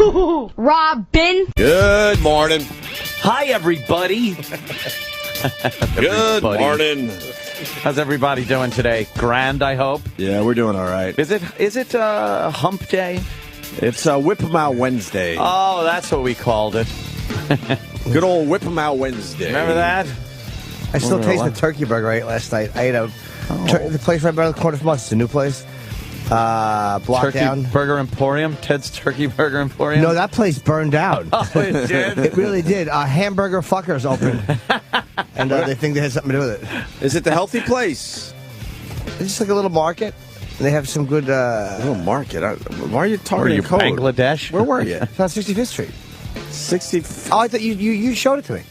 Robin. Good morning. Hi, everybody. Good morning. How's everybody doing today? Grand, I hope. Yeah, we're doing all right. Is it Hump Day? It's Whip 'em Out Wednesday. Oh, that's what we called it. Good old Whip 'em Out Wednesday. Remember that? I still taste the turkey burger I ate last night. I ate the place right around the corner from us. It's a new place. Block Turkey down. Burger Emporium? Ted's Turkey Burger Emporium? No, that place burned down. Oh, it did? It really did. Hamburger fuckers opened. And they think they had something to do with it. Is it the healthy place? It's just like a little market. And they have some good... little market? Why are you talking Were you in code? Bangladesh? Where were you? It's on 65th Street. 60... Oh, I thought you showed it to me.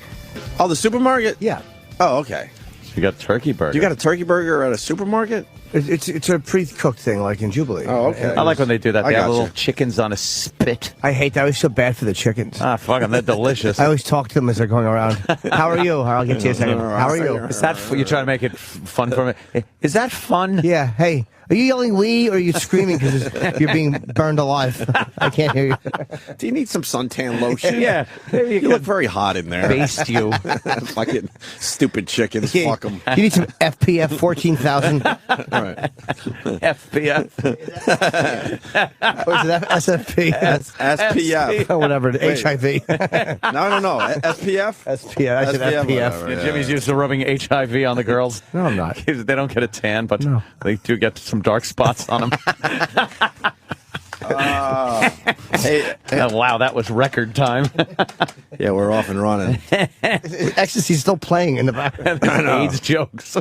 Oh, the supermarket? Yeah. Oh, okay. You got turkey burger. You got a turkey burger at a supermarket? It's a pre-cooked thing, like in Jubilee. Oh, okay. I like when they do that. I They have gotcha. little chickens on a spit. I hate that. I always feel bad for the chickens. Ah, fuck them. They're delicious. I always talk to them as they're going around. How are you? I'll get to you in a second. How are you? Is that you're trying to make it fun for me? Is that fun? Yeah. Hey, are you yelling "wee" or are you screaming because you're being burned alive? I can't hear you. Do you need some suntan lotion? Yeah. Maybe You look very hot in there. baste you. Fucking stupid chickens. Fuck them. You need some FPF 14,000. All right. FBF. Or is it SFP? SPF. Or whatever. Wait. HIV. No. SPF? SPF. I said FPF. whatever. Yeah, Jimmy's used to rubbing HIV on the girls. No, I'm not. They don't get a tan, but No. they do get some dark spots on them. Hey, Oh, wow, that was record time. yeah, we're off and running. Ecstasy's still playing in the background. AIDS jokes.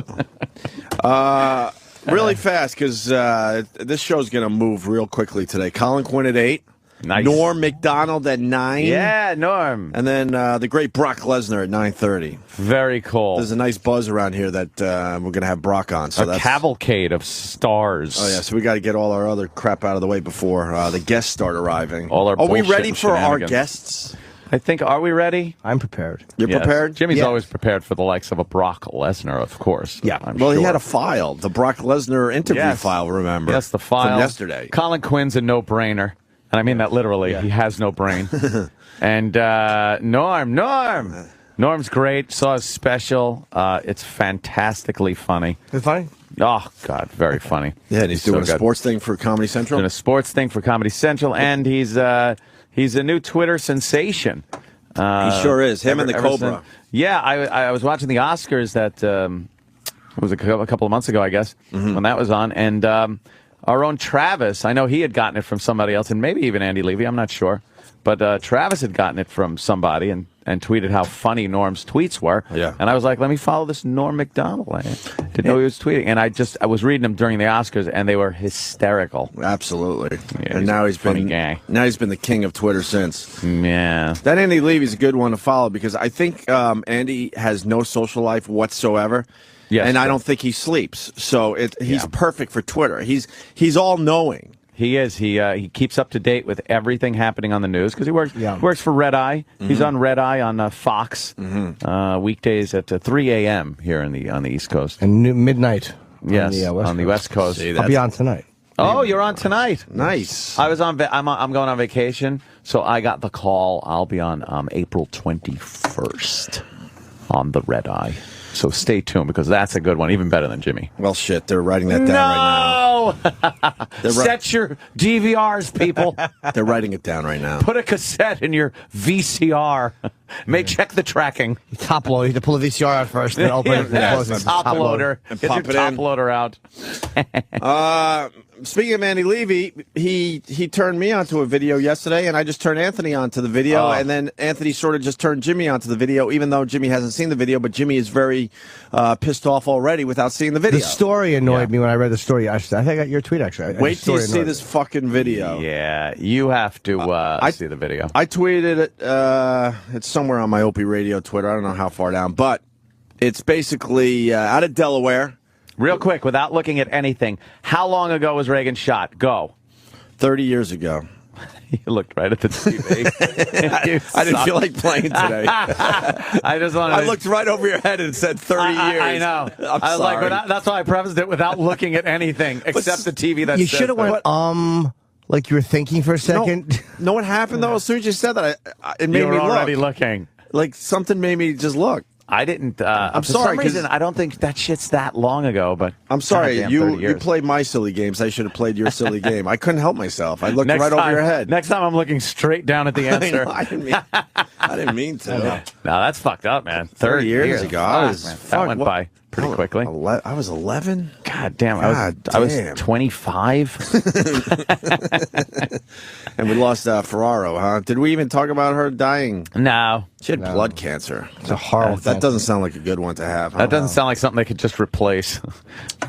Really fast, because this show's going to move real quickly today. Colin Quinn at 8. Nice. Norm McDonald at 9. Yeah, Norm. And then the great Brock Lesnar at 9:30. Very cool. There's a nice buzz around here that we're going to have Brock on. So A that's cavalcade of stars. Oh, yeah, so we got to get all our other crap out of the way before the guests start arriving. All our Are we bullshit ready and for our shenanigans. guests? I think, are we ready? I'm prepared. You're Yes. prepared? Jimmy's Yeah. always prepared for the likes of a Brock Lesnar, of course. Yeah. I'm Well, sure. he had a file, the Brock Lesnar interview Yes. file, remember? Yes, the file. From yesterday. Colin Quinn's a no-brainer. And I mean that literally. Yeah. He has no brain. And Norm's great. Saw his special. It's fantastically funny. Is it funny? Oh, God, very funny. Yeah, and he's doing a so good. sports thing for Comedy Central. Doing a sports thing for Comedy Central, and he's a new Twitter sensation. He sure is. Him and the ever Cobra. since- Yeah, I was watching the Oscars that it was a couple of months ago, I guess, when that was on, and our own Travis, I know he had gotten it from somebody else, and maybe even Andy Levy, I'm not sure, but Travis had gotten it from somebody and tweeted how funny Norm's tweets were. Yeah. And I was like, let me follow this Norm McDonald. I didn't know he was tweeting, and I was reading them during the Oscars, and they were hysterical. Absolutely. Yeah, and he's now a he's funny been guy. now he's been the king of Twitter since. Yeah. That Andy Levy's a good one to follow because I think Andy has no social life whatsoever. Yes, and I sure. don't think he sleeps. So he's perfect for Twitter. He's all knowing. He is. He keeps up to date with everything happening on the news because he works for Red Eye. He's on Red Eye on Fox weekdays at 3 a.m. here on the East Coast. And midnight. Yes, on the West Coast. See, I'll be on tonight. Oh, you're on tonight. Nice. I was on. I'm going on vacation, so I got the call. I'll be on April 21st on the Red Eye. So stay tuned because that's a good one, even better than Jimmy. Well, shit, they're writing that down right No! Set your DVRs, people. now. They're writing it down right now. Put a cassette in your VCR. Check the tracking. Top load. You have to pull the VCR out first, then open it. Yeah, And close it. top loader. And Get pop your it top in. loader out. Speaking of Andy Levy, he turned me onto a video yesterday, and I just turned Anthony onto the video, and then Anthony sort of just turned Jimmy onto the video, even though Jimmy hasn't seen the video, but Jimmy is very pissed off already without seeing the video. The story annoyed me when I read the story. I think I got your tweet, actually. Wait till you see this fucking video. Yeah, you have to see the video. I tweeted it. It's somewhere on my Opie Radio Twitter. I don't know how far down, but it's basically out of Delaware. Real quick, without looking at anything, how long ago was Reagan shot? Go. 30 years ago. You looked right at the TV. I didn't feel like playing today. I just wanted. I looked right over your head and it said 30 years. I know. I'm I was like, sorry. that's why I prefaced it without looking at anything except the TV. That You said should have went, Like you were thinking for a second? Know what happened, though? As soon as you said that, it made You were me already look. looking. Like something made me just look. I didn't. I'm for sorry, some 'cause- reason, I don't think that shit's that long ago. But I'm sorry, goddamn, 30 you years. played my silly games. I should have played your silly game. I couldn't help myself. I looked Next right time, over your head. Next time, I'm looking straight down at the I know, answer. I didn't mean to. No, that's fucked up, man. 30 years ago. I was- That fuck, went what- by pretty quickly. I was 11. God damn, God I was damn. 25. And we lost Ferraro, huh? Did we even talk about her dying? No, She had blood cancer. It's a horrible That doesn't sound like a good one to have. Huh? that doesn't sound like something they could just replace.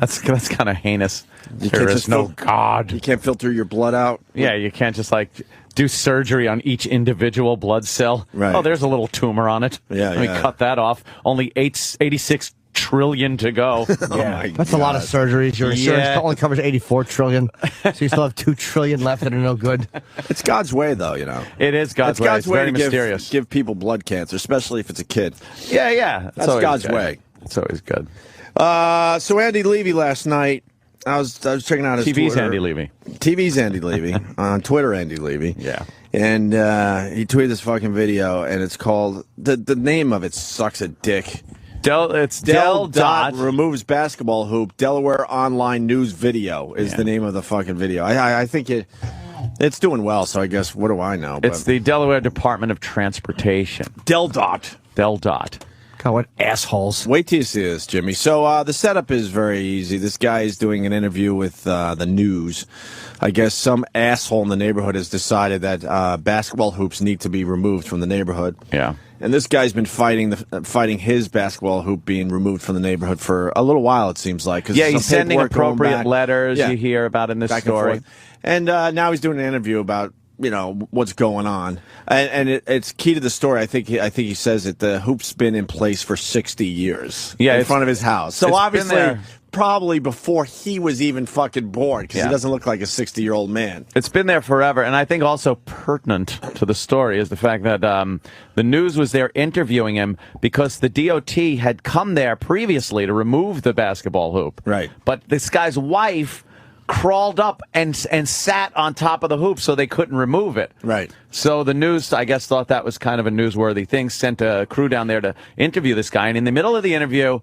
That's kind of heinous. You There can't is just no fil- God. You can't filter your blood out. Yeah, you can't just like do surgery on each individual blood cell. Right. Oh, there's a little tumor on it. Yeah, Let me yeah. cut that off. Only 86 trillion to go. my That's a lot of surgeries. Your insurance Yeah. only covers 84 trillion. So you still have 2 trillion left that are no good. It's God's way, though, you know. It is God's It's way. God's It's way very to mysterious. give people blood cancer, especially if it's a kid. Yeah, yeah. That's always God's good. way. It's always good. So Andy Levy last night, I was checking out his TV's Twitter. Andy Levy. TV's Andy Levy on Twitter. Andy Levy. Yeah. And he tweeted this fucking video, and it's called the name of it sucks a dick. It's Del Dot. removes basketball hoop. Delaware online news video is the name of the fucking video. I think it's doing well. So I guess what do I know? It's the Delaware Department of Transportation. Del Dot. Del Dot. God, what assholes. Wait till you see this, Jimmy. So the setup is very easy. This guy is doing an interview with the news. I guess some asshole in the neighborhood has decided that basketball hoops need to be removed from the neighborhood. Yeah. And this guy's been fighting his basketball hoop being removed from the neighborhood for a little while, it seems like. 'Cause Yeah, some he's sending paperwork going appropriate back. letters Yeah. you hear about in this Back story. and forth. And now he's doing an interview about what's going on, and it's key to the story. I think he says that the hoop's been in place for 60 years. Yeah, in it's- front of his house. So it's been obviously, there. probably before he was even fucking born, because Yeah. he doesn't look like a 60-year-old man. It's been there forever, and I think also pertinent to the story is the fact that the news was there interviewing him because the DOT had come there previously to remove the basketball hoop. Right. But this guy's wife crawled up and sat on top of the hoop so they couldn't remove it. Right. So the news, I guess, thought that was kind of a newsworthy thing, sent a crew down there to interview this guy, and in the middle of the interview,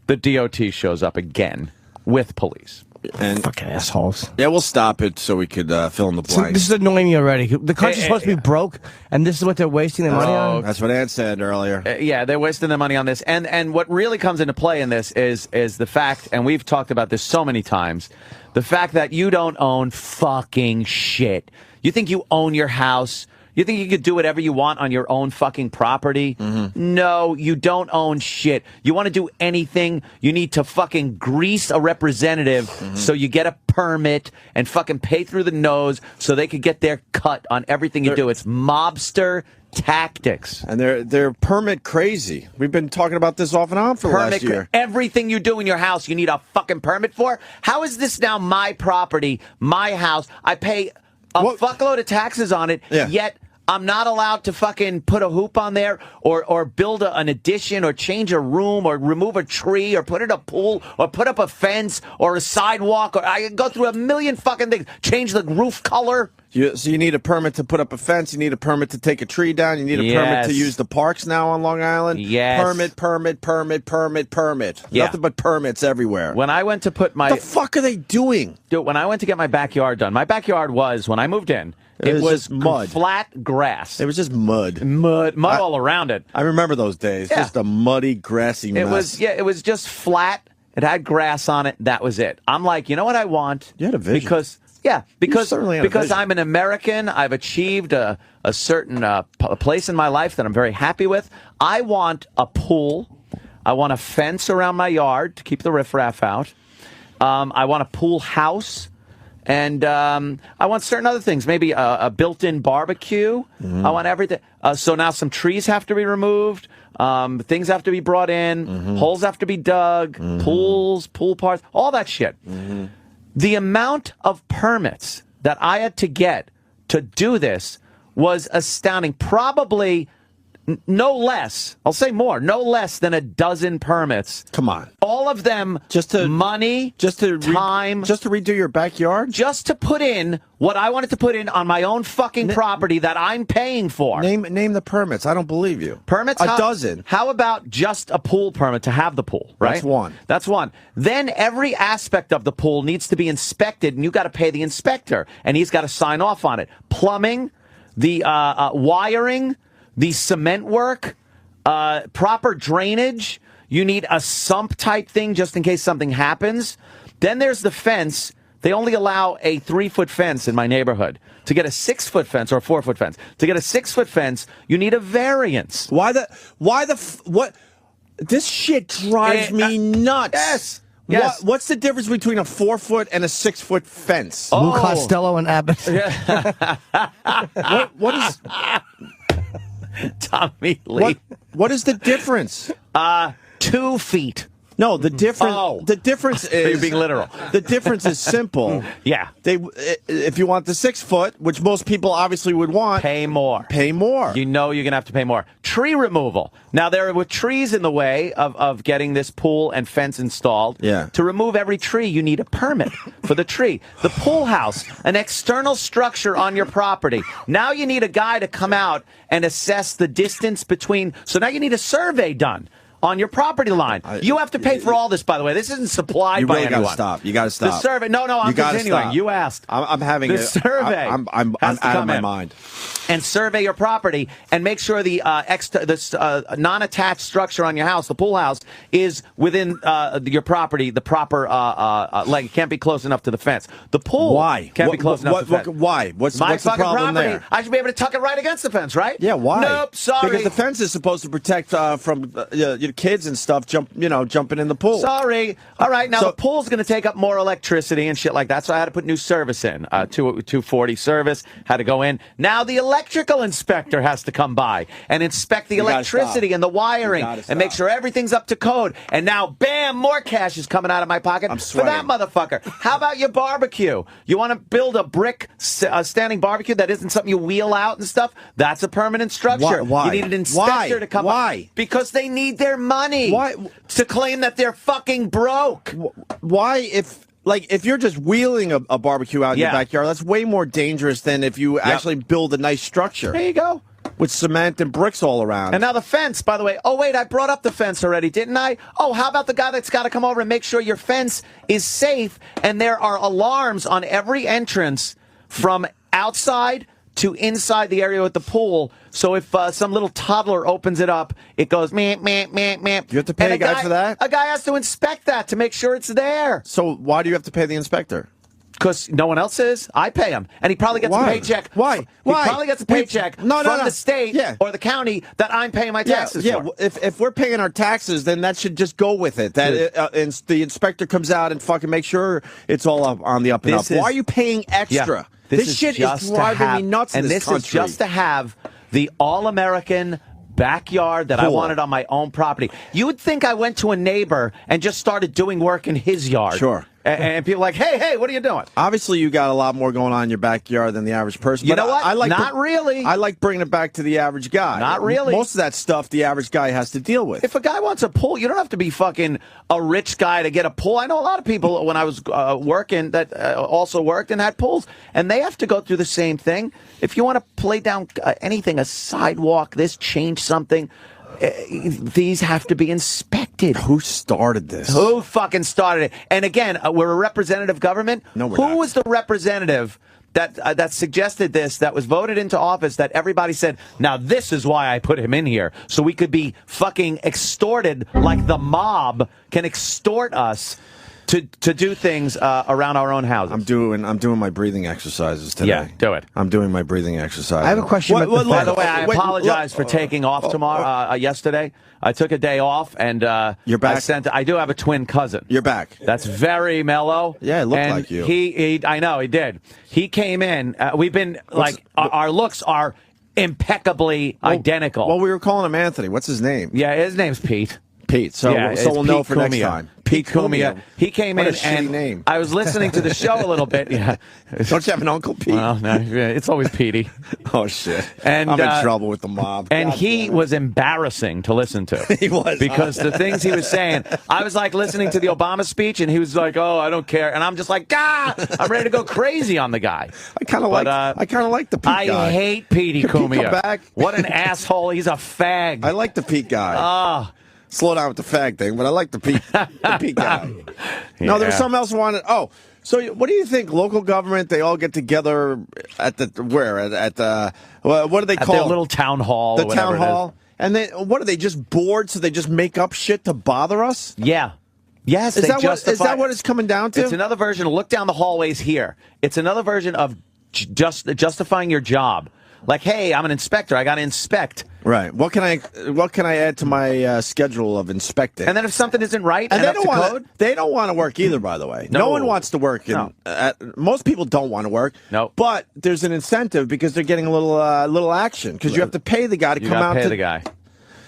the DOT shows up again with police. And Fucking assholes. yeah, we'll stop it so we could fill in the So blanks. this is annoying me already. The country's supposed to be broke, and this is what they're wasting their money Oh, on? That's what Ann said earlier. Yeah, they're wasting their money on this. And what really comes into play in this is the fact, and we've talked about this so many times, the fact that you don't own fucking shit. You think you own your house. You think you could do whatever you want on your own fucking property? No, you don't own shit. You want to do anything, you need to fucking grease a representative so you get a permit and fucking pay through the nose so they could get their cut on everything you do. It's mobster tactics. And they're permit crazy. We've been talking about this off and on for the last year. Everything you do in your house, you need a fucking permit for. How is this now my property, my house? I pay a fuckload of taxes on it, yet I'm not allowed to fucking put a hoop on there or build an addition or change a room or remove a tree or put in a pool or put up a fence or a sidewalk or I go through a million fucking things. Change the roof color. So you need a permit to put up a fence. You need a permit to take a tree down. You need a permit to use the parks now on Long Island. Yes. Permit. Yeah. Nothing but permits everywhere. When I went to put my... What the fuck are they doing? Dude, when I went to get my backyard done, my backyard was, when I moved in, it was just mud. Flat grass. It was just mud. Mud all around it. I remember those days. Yeah. Just a muddy, grassy mess. It was just flat. It had grass on it. That was it. I'm like, you know what I want? You had a vision. Because certainly had a vision. I'm an American. I've achieved a certain place in my life that I'm very happy with. I want a pool. I want a fence around my yard to keep the riffraff out. I want a pool house. And I want certain other things, maybe a built-in barbecue. I want everything. So now some trees have to be removed. Things have to be brought in. Holes have to be dug. Pools, pool parts, all that shit. The amount of permits that I had to get to do this was astounding. Probably no less, I'll say more, no less than a dozen permits. Come on. All of them just to money, time. Just to redo your backyard? Just to put in what I wanted to put in on my own fucking property that I'm paying for. Name the permits. I don't believe you. Permits? A dozen. How about just a pool permit to have the pool, right? That's one. That's one. Then every aspect of the pool needs to be inspected, and you got to pay the inspector, and he's got to sign off on it. Plumbing, the wiring, the cement work, proper drainage. You need a sump type thing just in case something happens. Then there's the fence. They only allow a 3-foot fence in my neighborhood. To get a 6-foot fence or a 4-foot fence, to get a 6-foot fence, you need a variance. What? This shit drives me nuts. Yes. What's the difference between a 4-foot and a 6-foot fence? Lou Costello and Abbott. What is... Tommy Lee. What is the difference? 2 feet. No, the difference is... You're being literal. The difference is simple. Yeah. If you want the 6-foot, which most people obviously would want... Pay more. Pay more. You know you're going to have to pay more. Tree removal. Now, there were trees in the way of getting this pool and fence installed. Yeah. To remove every tree, you need a permit for the tree. The pool house, an external structure on your property. Now you need a guy to come out and assess the distance between... So now you need a survey done on your property line. You have to pay for all this, by the way. This isn't supplied by anyone. You gotta stop. You gotta stop. The survey. No, I'm continuing. Stop. You asked. I'm having the survey. I'm out of my mind. And survey your property and make sure the non-attached structure on your house, the pool house, is within your property, the proper like it can't be close enough to the fence. The pool can't be close enough to the fence. Why? What's My the fucking problem property. there? I should be able to tuck it right against the fence, right? Yeah, why? Nope, sorry. Because the fence is supposed to protect from your kids and stuff jumping in the pool. Sorry. All right, now the pool's going to take up more electricity and shit like that, so I had to put new service in. 240 service, had to go in. Now the electrical inspector has to come by and inspect the electricity and the wiring and make sure everything's up to code. And now, bam, more cash is coming out of my pocket for that motherfucker. How about your barbecue? You want to build a brick standing barbecue that isn't something you wheel out and stuff? That's a permanent structure. Why? You need an inspector to come by. Because they need their money. Why? To claim that they're fucking broke. Why, if you're just wheeling a barbecue out in your backyard, that's way more dangerous than if you actually build a nice structure. There you go. With cement and bricks all around. And now the fence, by the way. Oh, wait, I brought up the fence already, didn't I? Oh, how about the guy that's got to come over and make sure your fence is safe and there are alarms on every entrance from outside to inside the area with the pool. So if some little toddler opens it up, it goes meh, meh, meh, meh. You have to pay a guy for that? A guy has to inspect that to make sure it's there. So why do you have to pay the inspector? Because no one else is. I pay him. And he probably gets a paycheck. Why? He probably gets a paycheck from the state or the county that I'm paying my taxes for. If we're paying our taxes, then that should just go with it. That the inspector comes out and fucking makes sure it's all up on the up and up. Why are you paying extra? Yeah, this shit is driving me nuts in this country. And this is just to have the all-American backyard that I wanted on my own property. You would think I went to a neighbor and just started doing work in his yard. Sure. And people are like, hey, what are you doing? Obviously, you got a lot more going on in your backyard than the average person. You know what? Not really. I like bringing it back to the average guy. Not really. Most of that stuff the average guy has to deal with. If a guy wants a pool, you don't have to be fucking a rich guy to get a pool. I know a lot of people when I was working that also worked and had pools, and they have to go through the same thing. If you want to lay down anything, a sidewalk, change something, these have to be inspected. Who started this? Who fucking started it? And again, we're a representative government. No, we're not. Who was the representative that suggested this, that was voted into office, that everybody said, now this is why I put him in here, so we could be fucking extorted like the mob can extort us to do things around our own houses. I'm doing my breathing exercises today. Yeah, do it. I'm doing my breathing exercises. I have a question. By the way, I apologize for taking off tomorrow. Yesterday, I took a day off, and you're back. I do have a twin cousin. You're back. That's very mellow. Yeah, it looked like you. I know he did. He came in. We've been our looks are impeccably identical. Well, we were calling him Anthony. What's his name? Yeah, his name's Pete. Pete. So we'll know for next time. Pete Cumia. He came What in a shitty and name. I was listening to the show a little bit. Yeah. Don't you have an Uncle Pete? Well, no, it's always Petey. Oh, shit. And, I'm in trouble with the mob. And God he damn it. was embarrassing to listen to. He was. Because the things he was saying, I was like listening to the Obama speech, and he was like, "Oh, I don't care," and I'm just like, "God, I'm ready to go crazy on the guy." I kind of like the Pete guy. I hate Petey Can Pete Cumia. come back? What an asshole! He's a fag. I like the Pete guy. Ah. Slow down with the fag thing, but I like the Pete guy. No, there was something else I wanted. Oh, so what do you think? Local government, they all get together at the where? At the what do they call their little town hall? The or whatever town hall. And they what are they just bored? So they just make up shit to bother us? Yeah. Yes. Is that what it's coming down to? It's another version. Look down the hallways here. It's another version of justifying your job. Like, hey, I'm an inspector. I got to inspect. Right. What can I add to my schedule of inspecting? And then if something isn't right, and they don't want to work either. By the way, No. no one wants to work. Most people don't want to work. No. But there's an incentive because they're getting a little action because you have to pay the guy to come out. You got to pay the guy.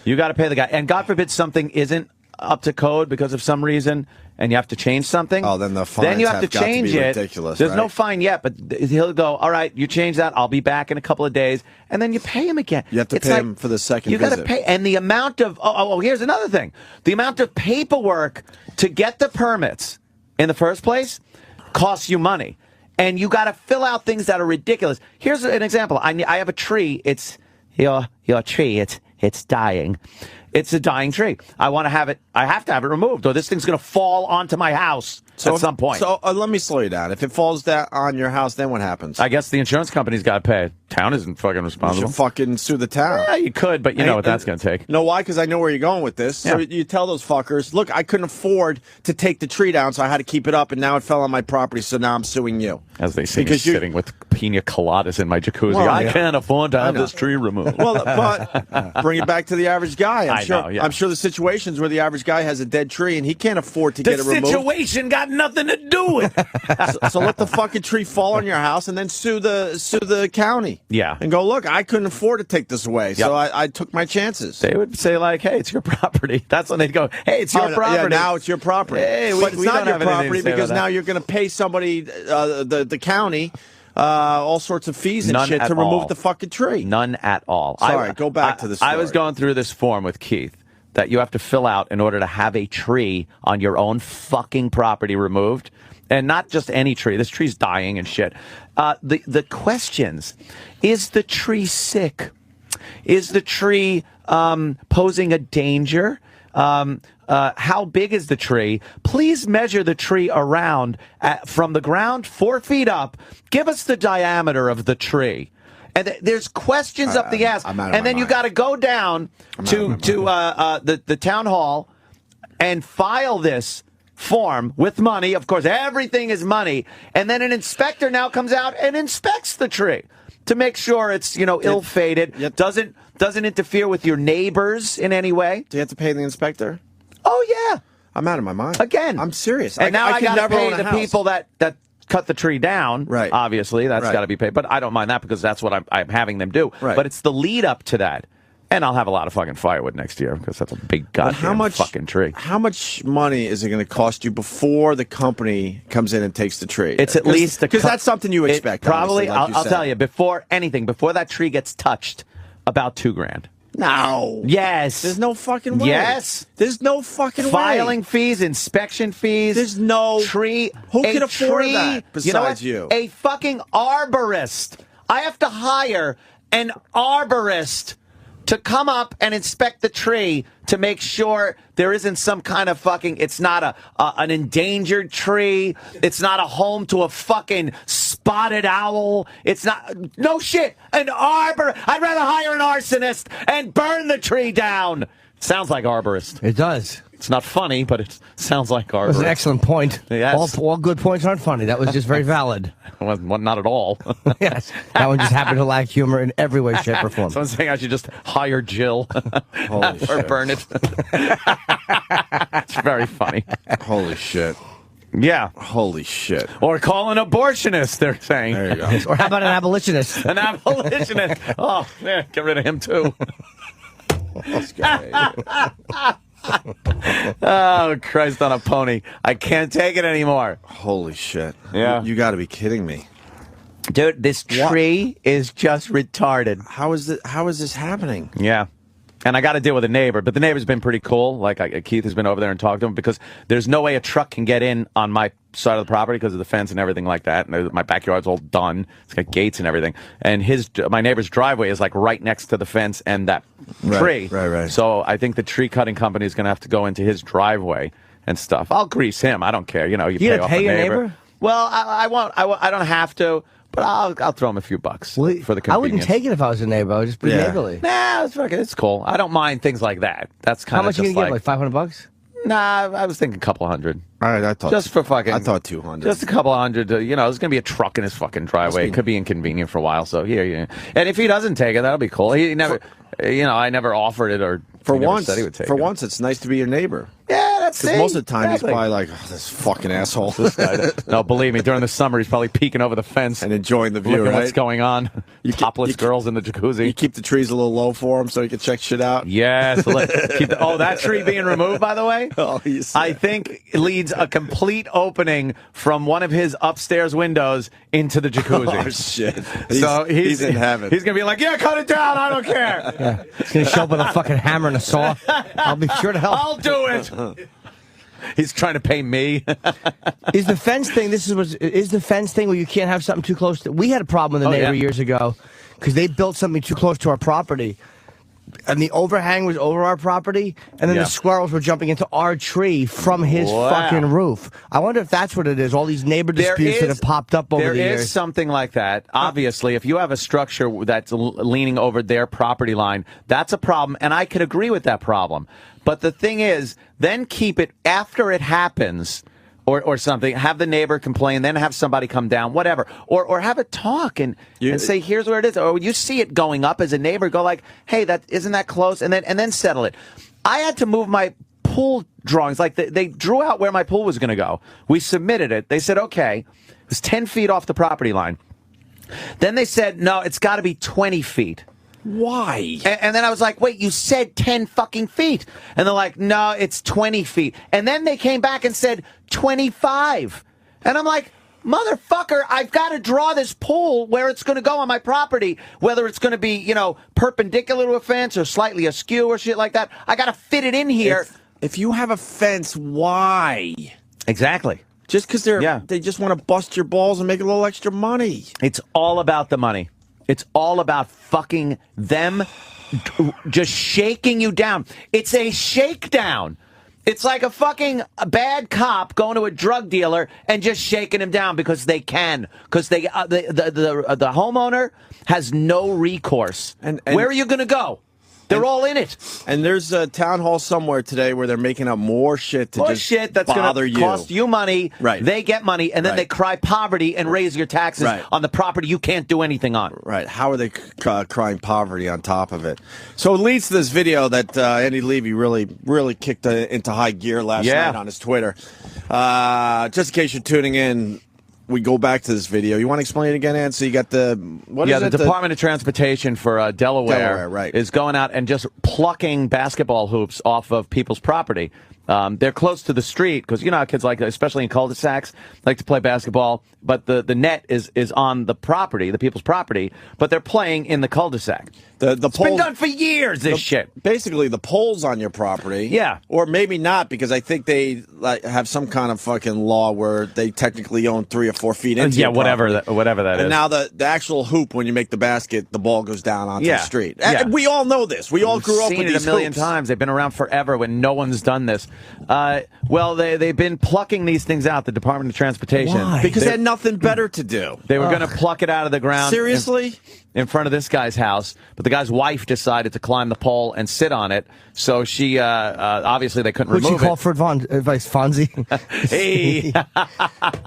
You got to pay the guy. And God forbid something isn't up to code because of some reason, and you have to change something. Oh, then the fines then you have to got to change be it. ridiculous, There's right? no fine yet, but he'll go, all right, you change that, I'll be back in a couple of days, and then you pay him again. You have to pay him for the second you visit. got to pay, and the amount of here's another thing: the amount of paperwork to get the permits in the first place costs you money, and you got to fill out things that are ridiculous. Here's an example: I have a tree. It's your tree. It's dying. It's a dying tree. I want to have it. I have to have it removed, or this thing's going to fall onto my house at some point. So let me slow you down. If it falls down on your house, then what happens? I guess the insurance company's got to pay. Town isn't fucking You responsible. should fucking sue the town. Yeah, you could, but you know what that's going to take. Know why? Because I know where you're going with this. So Yeah. you tell those fuckers, look, I couldn't afford to take the tree down, so I had to keep it up, and now it fell on my property, so now I'm suing you. As they see me Because you- sitting with pina coladas in my jacuzzi. Well, I yeah. can't afford to have this tree removed. Well, but bring it back to the average guy. I know, yeah. I'm sure the situations where the average guy has a dead tree and he can't afford to the get it removed. situation got nothing to do with it. So let the fucking tree fall on your house and then sue the county. Yeah. And go, look, I couldn't afford to take this away, so Yep. I took my chances. They would say, like, hey, it's your property. That's when they'd go, hey, it's your Oh, no, property. Yeah, now it's your property. Hey, but it's we not don't your have anything to property say because about now that. you're going to pay somebody, the county, all sorts of fees and None shit at to remove all. the fucking tree. None at all. Sorry, go back to the story. I was going through this form with Keith that you have to fill out in order to have a tree on your own fucking property removed. And not just any tree. This tree's dying and shit. The questions: is the tree sick? Is the tree posing a danger? How big is the tree? Please measure the tree around from the ground 4 feet up. Give us the diameter of the tree. And there's questions up the ass. And then you got to go down to the town hall and file this form with money. Of course, everything is money. And then an inspector now comes out and inspects the tree to make sure it's, ill-fated, doesn't interfere with your neighbors in any way. Do you have to pay the inspector? Oh, yeah. I'm out of my mind. Again. I'm serious. And now I could got to never pay own a the house. people that cut the tree down. Right. Obviously, that's Right. got to be paid. But I don't mind that because that's what I'm having them do. Right. But it's the lead up to that. And I'll have a lot of fucking firewood next year because that's a big goddamn fucking tree. How much money is it going to cost you before the company comes in and takes the tree? It's at least because that's something you expect. Probably, obviously, like I'll said. tell you before that tree gets touched, about $2,000. No. Yes. There's no fucking way. Yes. There's no fucking way. Filing fees, inspection fees. There's no tree. Who can afford that besides you? you? A fucking arborist. I have to hire an arborist to come up and inspect the tree to make sure there isn't some kind of fucking, it's not an endangered tree. It's not a home to a fucking spotted owl. It's not, no shit, an arbor. I'd rather hire an arsonist and burn the tree down. Sounds like arborist. It does. It's not funny, but it sounds like arborist. That was an excellent point. Yes. All good points aren't funny. That was just very valid. Well, not at all. Yes. That one just happened to lack humor in every way, shape, or form. Someone's saying I should just hire Jill Holy or shit. burn it. It's very funny. Holy shit. Yeah. Holy shit. Or call an abortionist, they're saying. There you go. Or how about an abolitionist? An abolitionist. Oh, yeah, get rid of him, too. This guy. Oh, Christ on a pony. I can't take it anymore. Holy shit. Yeah. You got to be kidding me. Dude, this tree is just retarded. How is this happening? Yeah. And I got to deal with a neighbor, but the neighbor's been pretty cool. Like, Keith has been over there and talked to him because there's no way a truck can get in on my side of the property because of the fence and everything like that. And my backyard's all done. It's got gates and everything. And my neighbor's driveway is like right next to the fence and that tree. Right. So I think the tree cutting company is going to have to go into his driveway and stuff. I'll grease him. I don't care. You know, you pay off the your neighbor. neighbor? Well, I won't. I don't have to. But I'll throw him a few bucks for the convenience. I wouldn't take it if I was a neighbor. I would just be neighborly. Nah, it's cool. I don't mind things like that. That's kind of how much just you gonna give? Like $500? Nah, I was thinking a couple hundred. All right, I thought just for fucking. I thought 200. Just a couple hundred. You know, there's gonna be a truck in his fucking driveway. It could be inconvenient for a while. So here. And if he doesn't take it, that'll be cool. He never. I never offered it or. For once, said he would take for it. once, it's nice to be your neighbor. Yeah, that's it. Because most of the time, he's probably like, oh, this fucking asshole. This guy. No, believe me, during the summer, he's probably peeking over the fence and enjoying the view, looking right? What's going on. Topless girls in the jacuzzi. You keep the trees a little low for him so he can check shit out. Yes. That tree being removed, by the way, I think leads a complete opening from one of his upstairs windows into the jacuzzi. Oh, shit. He's in heaven. He's going to be like, yeah, cut it down. I don't care. Yeah. He's going to show up with a fucking hammer and a saw. I'll be sure to help. I'll do it. He's trying to pay me. Is the fence thing? Is the fence thing where you can't have something too close to? We had a problem with a neighbor years ago because they built something too close to our property, and the overhang was over our property, and then the squirrels were jumping into our tree from his fucking roof. I wonder if that's what it is. All these neighbor disputes that have popped up over the years. There is something like that. Obviously, if you have a structure that's leaning over their property line, that's a problem, and I could agree with that problem. But the thing is, then keep it after it happens or something. Have the neighbor complain, then have somebody come down, whatever. Or have a talk and say, here's where it is. Or when you see it going up as a neighbor, go like, hey, isn't that close? And then settle it. I had to move my pool drawings. Like they drew out where my pool was going to go. We submitted it. They said, okay, it was 10 feet off the property line. Then they said, no, it's got to be 20 feet. Why? And then I was like, wait, you said 10 fucking feet. And they're like, no, it's 20 feet. And then they came back and said 25. And I'm like, motherfucker, I've got to draw this pool where it's going to go on my property, whether it's going to be, perpendicular to a fence or slightly askew or shit like that. I got to fit it in here. If you have a fence, why? Exactly. Just because they just want to bust your balls and make a little extra money. It's all about the money. It's all about fucking them just shaking you down. It's a shakedown. It's like a bad cop going to a drug dealer and just shaking him down because they can. Because the homeowner has no recourse. And where are you going to go? They're all in it. And there's a town hall somewhere today where they're making up more shit to just that's bother going to cost you money. Right. They get money, and then they cry poverty and raise your taxes on the property you can't do anything on. Right. How are they crying poverty on top of it? So it leads to this video that Andy Levy really kicked into high gear last night on his Twitter. Just in case you're tuning in, we go back to this video. You want to explain it again, Ann? So you got the Department of Transportation for Delaware is going out and just plucking basketball hoops off of people's property. They're close to the street because you know how kids like, especially in cul-de-sacs, like to play basketball. But the net is on the property, the people's property. But they're playing in the cul-de-sac. It's been done for years. This shit. Basically, the poles on your property. Yeah, or maybe not because I think they have some kind of fucking law where they technically own 3 or 4 feet into. Yeah, whatever that is. And now the actual hoop, when you make the basket, the ball goes down onto the street. Yeah. We all know this. We all grew up with these hoops. Seen it a million times. They've been around forever when no one's done this. Well, they've been plucking these things out, the Department of Transportation. Why? Because they had nothing better to do. They were going to pluck it out of the ground. Seriously? In front of this guy's house, but the guy's wife decided to climb the pole and sit on it. So she, obviously, they couldn't remove it. Who'd she call for advice? Fonzie? Hey!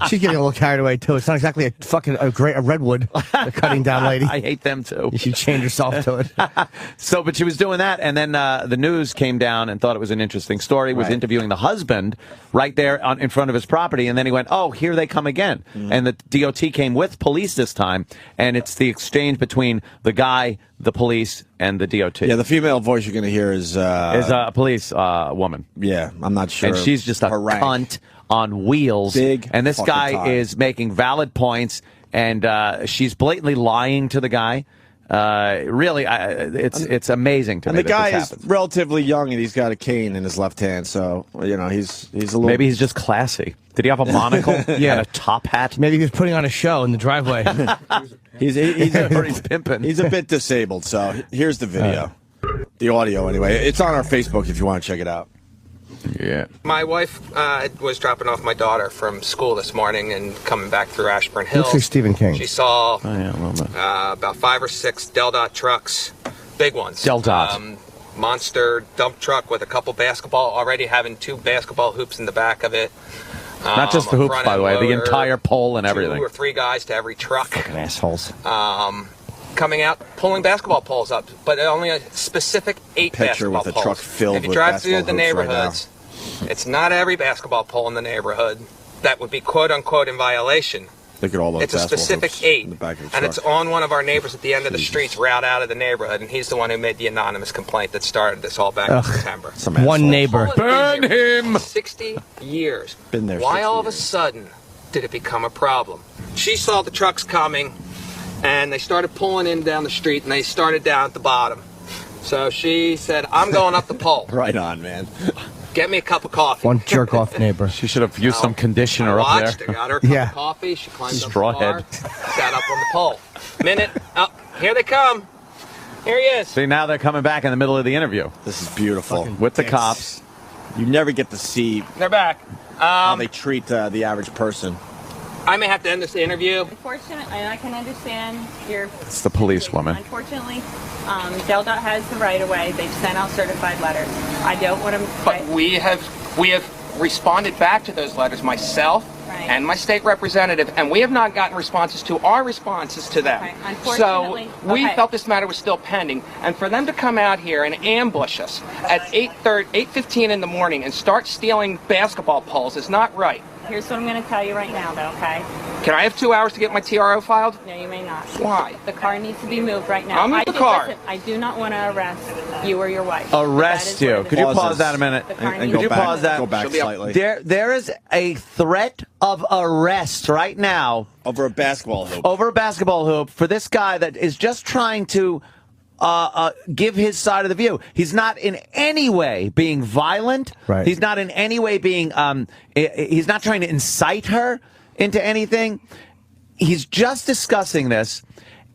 She's getting a little carried away, too. It's not exactly a redwood, the cutting down lady. I hate them, too. She chained herself to it. But she was doing that, and then the news came down and thought it was an interesting story. It was interviewing the husband right there in front of his property, and then he went, "Oh, here they come again." And the DOT came with police this time, and it's the exchange between the guy, the police, and the DOT. Yeah, the female voice you're going to hear is a police woman. Yeah, I'm not sure. And she's just a cunt on wheels. Big and this guy time. is making valid points, and she's blatantly lying to the guy. Really, it's amazing to me. And the guy is happens. relatively young, and he's got a cane in his left hand, so he's a little. Maybe he's just classy. Did he have a monocle? Yeah, and a top hat. Maybe he was putting on a show in the driveway. he's pimping. He's a bit disabled. So here's the video, the audio anyway. It's on our Facebook if you want to check it out. Yeah. My wife was dropping off my daughter from school this morning and coming back through Ashburn Hills. Looks like Stephen King. She saw a little bit. about 5 or 6 Delaware DOT trucks, big ones. Delaware DOT. Monster dump truck with a couple basketball, already having 2 basketball hoops in the back of it. Not just the hoops, by the way, the entire pole and everything. 2 or 3 guys to every truck. Fucking assholes. Coming out, pulling basketball poles up, but only a specific 8 Picture basketball with a poles. truck filled if you with drive through basketball the hoops right neighborhoods, it's not every basketball pole in the neighborhood that would be quote unquote in violation. Look at all those. It's a basketball specific hoops 8, in the back of the and truck. it's on one of our neighbors at the end of the streets, route out of the neighborhood, and he's the one who made the anonymous complaint that started this all back in September. One neighbor. Burn him! 60 years. Been there Why 60 all of a years. sudden did it become a problem? She saw the trucks coming, and they started pulling in down the street, and they started down at the bottom. So she said, "I'm going up the pole. Right on, man. Get me a cup of coffee." One jerk off neighbor. She should have used some conditioner I up watched there. her, got her a cup Yeah. of coffee. She climbed up the Strawhead. bar, sat up on the pole. Minute, up, here they come. Here he is. See, now they're coming back in the middle of the interview This is beautiful. with the cops. You never get to see They're back. how they treat the average person. I may have to end this interview. Unfortunately, and I can understand your. It's the police woman. Unfortunately, Delaware DOT has the right of way. They've sent out certified letters. I don't want to. But we have responded back to those letters, myself Right. and my state representative, and we have not gotten responses to our responses to them. Okay, So unfortunately- we okay. felt this matter was still pending, and for them to come out here and ambush us at 8:15 in the morning and start stealing basketball poles is not right. Here's what I'm going to tell you right now, though. Okay? Can I have 2 hours to get my TRO filed? No, you may not. Why? The car needs to be moved right now. I'll move I the do- car. listen, I do not want to arrest you or your wife. Arrest That is you. what it Could is. you pause that a minute? The car And needs Could go you to back, pause that? Go back She'll be up- slightly. There is a threat of arrest right now Over a basketball hoop. over a basketball hoop for this guy that is just trying to give his side of the view. He's not in any way being violent. Right. He's not in any way being. He's not trying to incite her into anything. He's just discussing this,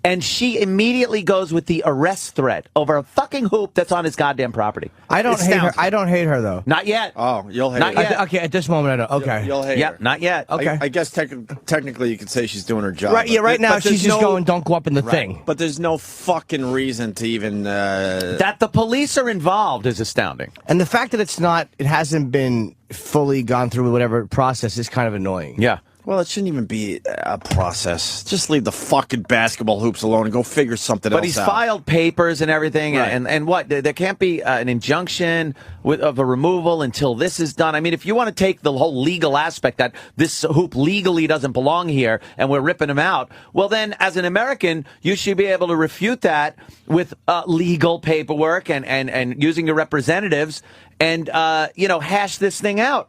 and she immediately goes with the arrest threat over a fucking hoop that's on his goddamn property. I don't hate her. Astounds me. I don't hate her though. Not yet. Oh, you'll hate Not her. yet. Okay, at this moment I don't. Okay. You'll hate Yep, her. not yet. Okay. I guess technically you could say she's doing her job. Right. Yeah. but Right now but there's she's just no- going. Don't go up in the thing. But there's no fucking reason to even. That the police are involved is astounding. And the fact that it hasn't been fully gone through whatever process is kind of annoying. Yeah. Well, it shouldn't even be a process. Just leave the fucking basketball hoops alone and go figure something else out. But he's filed papers and everything, Right. and what? There can't be an injunction of a removal until this is done. I mean, if you want to take the whole legal aspect that this hoop legally doesn't belong here and we're ripping him out, well, then as an American, you should be able to refute that with legal paperwork and using your representatives and, hash this thing out.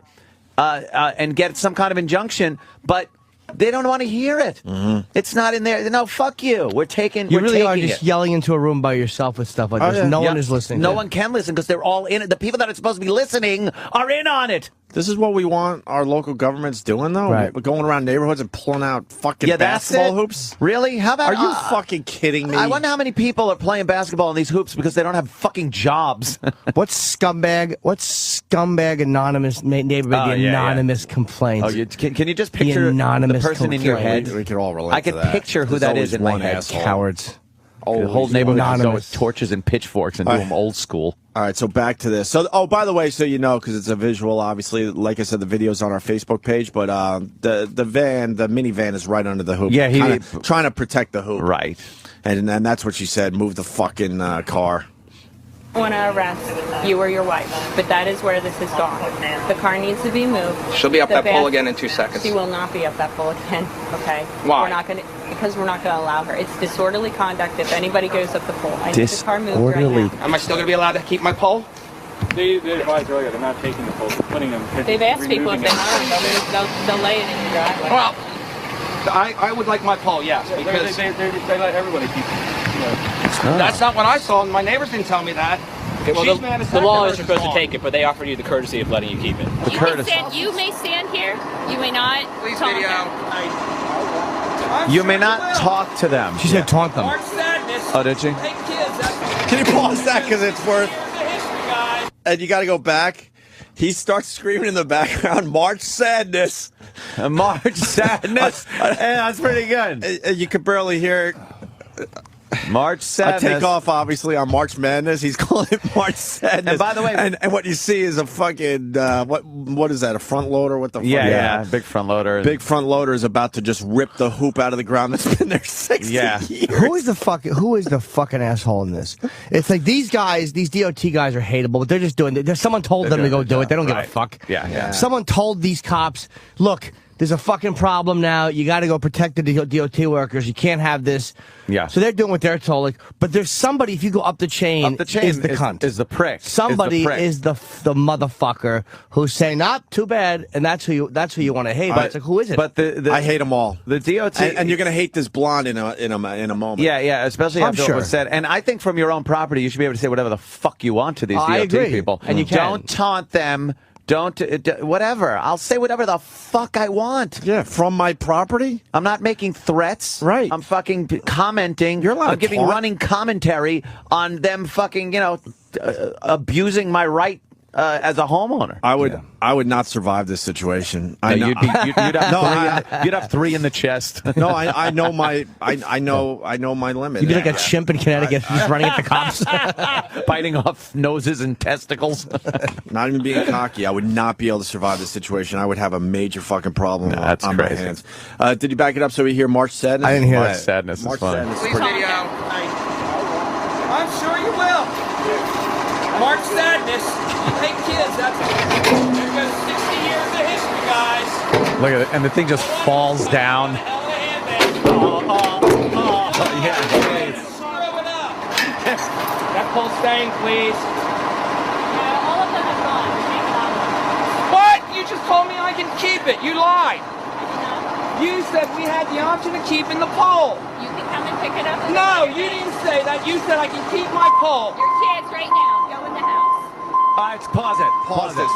And get some kind of injunction, but they don't want to hear it. Mm-hmm. It's not in there. No, fuck you. We're taking. You we're really are taking just it. yelling into a room by yourself with stuff like this. yeah. No one Yeah. is listening. No to one can listen because they're all in it. The people that are supposed to be listening are in on it. This is what we want our local governments doing, though. Right. We're going around neighborhoods and pulling out fucking Yeah, that's basketball it. hoops. Really? How about? Are you fucking kidding me? I wonder how many people are playing basketball in these hoops because they don't have fucking jobs. What scumbag anonymous neighbor made Oh, the yeah, yeah. anonymous complaint? Can you just picture the anonymous person in your complaint. head? We could all relate I could to that. picture who There's that is always in my one head. asshole. Cowards. The whole Always neighborhood one. is go Anonymous. with torches and pitchforks and do them old school. All right, so back to this. So, by the way, so you know, because it's a visual, obviously, like I said, the video's on our Facebook page, but the minivan is right under the hoop. Yeah, Kinda trying to protect the hoop. Right. And that's what she said, move the fucking car. want to arrest you or your wife, but that is where this has gone. The car needs to be moved. She'll be up that pole again in 2 seconds. She will not be up that pole again, okay? Why? We're not going to, because we're not going to allow her. It's disorderly conduct if anybody goes up the pole. I need the car moved right now. Am I still going to be allowed to keep my pole? They advised earlier they're not taking the pole, they're putting them. They've asked people if they want, they'll lay it in your driveway. Well, I would like my pole, yes, because They let everybody keep it. that's not what I saw, and my neighbors didn't tell me that. Well, the law is supposed to take it, but they offered you the courtesy of letting you keep it. You may stand here. You may not. Please taunt video. them. You may not talk to them. She said taunt them. March Sadness. Oh, did she? Hey kids, that's Can you pause that because it's worth? here's the history, guys. And you got to go back. He starts screaming in the background, March Sadness. March Sadness. That's pretty good. And you could barely hear it. March I Sadness. take off, obviously, on March Madness. He's calling it March Sadness. And by the way- and what you see is a fucking, what is that, a front loader? What the fuck? Yeah, big front loader. Big front loader is about to just rip the hoop out of the ground that's been there 60 years. Who is the fucking asshole in this? It's like these guys, these DOT guys are hateable, but they're just doing it. Someone told them to go do it. They don't give a fuck. Yeah. Someone told these cops, look, there's a fucking problem now. You got to go protect the DOT workers. You can't have this. Yeah. So they're doing what they're told. Like, but there's somebody. If you go up the chain, Up the chain is the cunt. is the prick. Somebody is the the motherfucker who's saying, "Not too bad," and that's who you want to hate. But it's like, who is it? But I hate them all. The DOT, and you're going to hate this blonde in a moment. Yeah, especially I'm after sure. what was said. And I think from your own property, you should be able to say whatever the fuck you want to these I DOT agree. people. And you can. Don't taunt them. Don't whatever. I'll say whatever the fuck I want. Yeah, from my property. I'm not making threats. Right. I'm fucking commenting. You're allowed I'm to giving taunt. running commentary on them fucking, abusing my right as a homeowner. I would not survive this situation. I know. You'd have No, you'd have three in the chest. No, I know my I know my limit. You'd be like a chimp in Connecticut, just running at the cops. Biting off noses and testicles. Not even being cocky, I would not be able to survive this situation. I would have a major fucking problem that's on my crazy. hands. Did you back it up so we hear March Sadness? I didn't hear March that. Sadness is March fun. Sadness. Please video. I'm sure you will. March Sadness. Hey kids, that's there goes 60 years of history, guys. Look at it, and the thing just falls down. Hell of a handbag. Yeah, please. Screw it up. That pole's staying, please. All of them have gone. We're taking all of them. What? You just told me I can keep it. You lied. You said we had the option of keeping the pole. You can come and pick it up. No, you didn't say that. You said I can keep my pole. Your kids right now. Go in the house. All right, pause it. Pause this.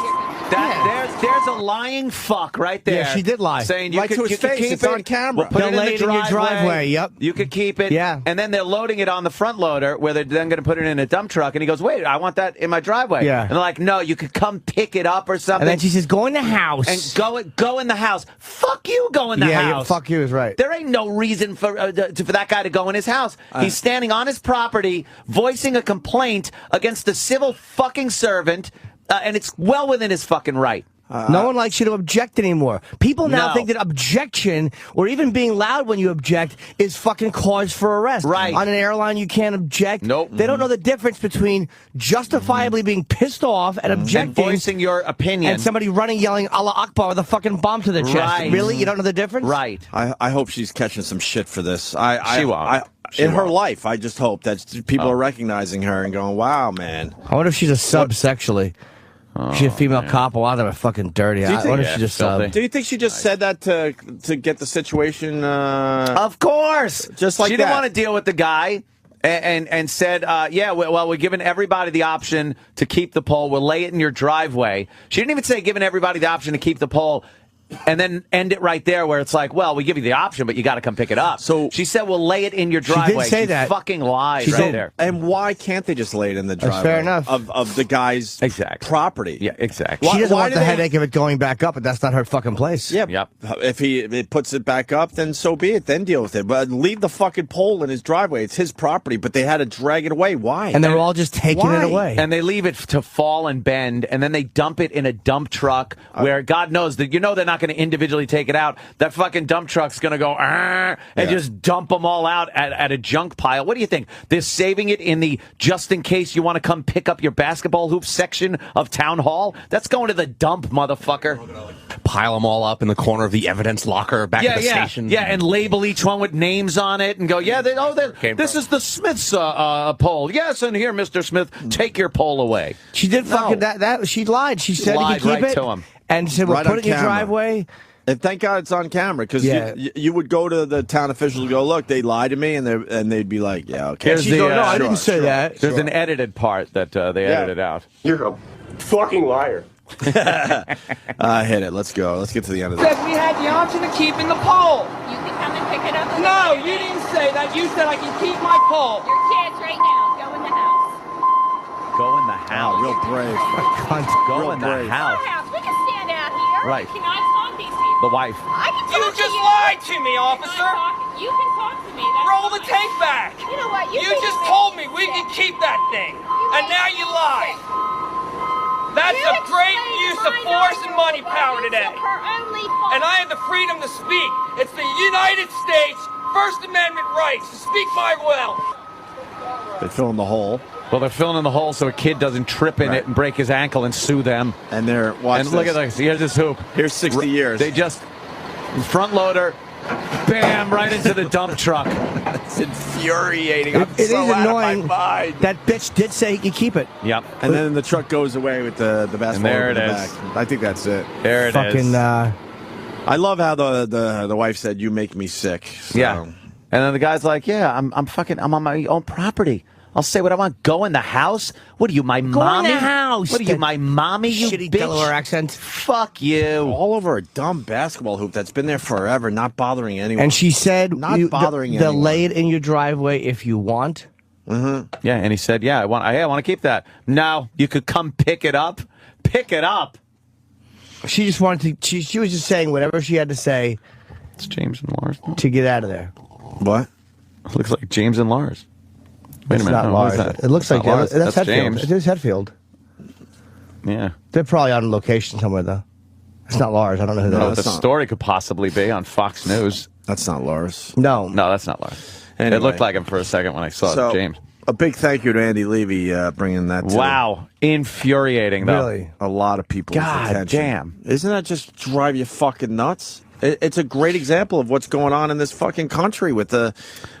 There's a lying fuck right there. Yeah, she did lie. Saying you Right could, to his you could face. keep It's it. on camera. We'll put They'll it in lay the it in your driveway, yep. You could keep it. Yeah. And then they're loading it on the front loader where they're then going to put it in a dump truck. And he goes, wait, I want that in my driveway. Yeah. And they're like, no, you could come pick it up or something. And then she says, "Go in the house." and go in the house. Fuck you, go in the yeah, house. fuck you is right. There ain't no reason for that guy to go in his house. He's standing on his property, voicing a complaint against the civil fucking servant, and it's well within his fucking right. No one likes you to object anymore. People now No. think that objection, or even being loud when you object, is fucking cause for arrest. Right. On an airline, you can't object. Nope. They don't know the difference between justifiably being pissed off and objecting And voicing your opinion. and somebody running yelling Allah Akbar with a fucking bomb to their chest. Right. Really? You don't know the difference? Right. I hope she's catching some shit for this. She won't. She in her won't. life, I just hope that people are recognizing her and going, "Wow, man." I wonder if she's a sub sexually. She's a female cop. A lot of them are fucking dirty. I wonder if she just filthy. Do you think she just said that to get the situation? Of course. Just like she didn't that. want to deal with the guy and said, yeah, well, we're giving everybody the option to keep the pole. We'll lay it in your driveway. She didn't even say giving everybody the option to keep the pole. And then end it right there where it's like, well, we give you the option, but you got to come pick it up. So she said, we'll lay it in your driveway. say She that. fucking lied right there. And why can't they just lay it in the driveway? fair enough. Of the guy's property. Yeah, exactly. Why- She doesn't why want do the they- headache of it going back up, but that's not her fucking place. Yeah. Yep. If it puts it back up, then so be it. Then deal with it. But leave the fucking pole in his driveway. It's his property, but they had to drag it away. Why? And they were all just taking Why? it away. And they leave it to fall and bend, and then they dump it in a dump truck where God knows that they're not not going to individually take it out. That fucking dump truck's going to go and just dump them all out at a junk pile. What do you think? They're saving it in the just in case you want to come pick up your basketball hoop section of town hall? That's going to the dump, motherfucker. Pile them all up in the corner of the evidence locker back at the station. Yeah, and label each one with names on it and go, this is the Smith's poll. Yes, and here, Mr. Smith, take your poll away. She did fucking that. She lied. She said you could keep it. To him. And said, we'll put it in your driveway. And thank God it's on camera, because you would go to the town officials and go, look, they lied to me, and they'd be like, yeah, okay. No, I didn't say that. There's an edited part that they edited out. You're a fucking liar. Hit it. Let's go. Let's get to the end of this. Said we had the option of keeping the pole. You can come and pick it up. No, you didn't say that. You said I can keep my pole. Your kids right now. Go in the house. Go in the house. Real brave. Go in the house. We can stand out here. Right. Can I talk these people? The wife. I can You talk to just you. lied to me, officer. You can talk to me. That's Roll the fine. tape back. You know what? You just told me we could keep that thing, and now you lie. That's a great use of force and money power today. And I have the freedom to speak. It's the United States First Amendment rights to speak my will. They're filling the hole. Well, they're filling in the hole so a kid doesn't trip in it and break his ankle and sue them. And they're watching. And look at this. Here's this hoop. Here's 60 years. They just front loader, bam, right into the dump truck. It's infuriating. It is annoying. That bitch did say he could keep it. Yep. And then the truck goes away with the basketball. And there in it the is. back. I think that's it. There it is. Fucking. I love how the wife said, "You make me sick." So. Yeah. And then the guy's like, "Yeah, I'm on my own property. I'll say what I want. Go in the house. What are you, my mommy? Go in the house. What are you, my mommy? You shitty bitch. Delaware accent. Fuck you. All over a dumb basketball hoop that's been there forever, not bothering anyone. And she said, not bothering they'll anyone. lay it in your driveway if you want. Yeah, and he said, "Yeah, I want to keep that." No, you could come pick it up. Pick it up. She just wanted to. She was just saying whatever she had to say. It's James and Lars to get out of there. What? It looks like James and Lars. Wait a minute. Not No, Lars. what is that? It looks like Lars. that's Hetfield. James. It is Hetfield. Yeah. They're probably on location somewhere though. It's not Lars. I don't know who that No, is. the story could possibly be on Fox News. That's not Lars. No, that's not Lars. Anyway. It looked like him for a second when I saw James. A big thank you to Andy Levy bringing that. Wow, infuriating though. Really, a lot of people. God damn! Isn't that just drive you fucking nuts? It's a great example of what's going on in this fucking country with the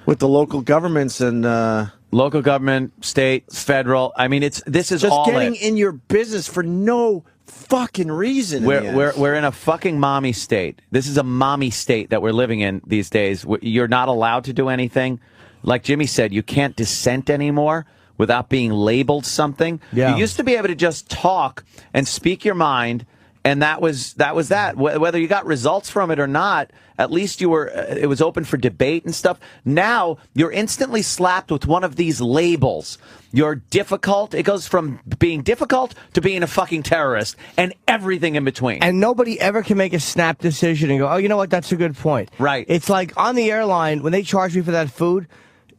local governments and local government, state, federal. I mean, this is just all getting in your business for no fucking reason. We're in a fucking mommy state. This is a mommy state that we're living in these days. You're not allowed to do anything. Like Jimmy said, you can't dissent anymore without being labeled something. Yeah. You used to be able to just talk and speak your mind, and that was that. Whether you got results from it or not, at least you were. It was open for debate and stuff. Now you're instantly slapped with one of these labels. You're difficult. It goes from being difficult to being a fucking terrorist, and everything in between. and nobody ever can make a snap decision and go, oh, you know what? That's a good point. Right. It's like on the airline when they charge me for that food.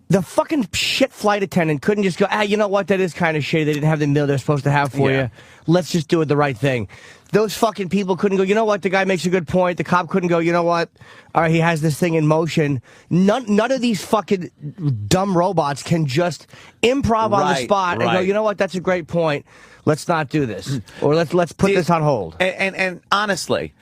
The fucking shit flight attendant couldn't just go, you know what? That is kind of shitty. They didn't have the meal they're supposed to have for you. Let's just do it the right thing. Those fucking people couldn't go, you know what? The guy makes a good point. The cop couldn't go, you know what? All right, he has this thing in motion. None of these fucking dumb robots can just improv on the spot and go, you know what? That's a great point. Let's not do this. Or let's put this on hold. And honestly,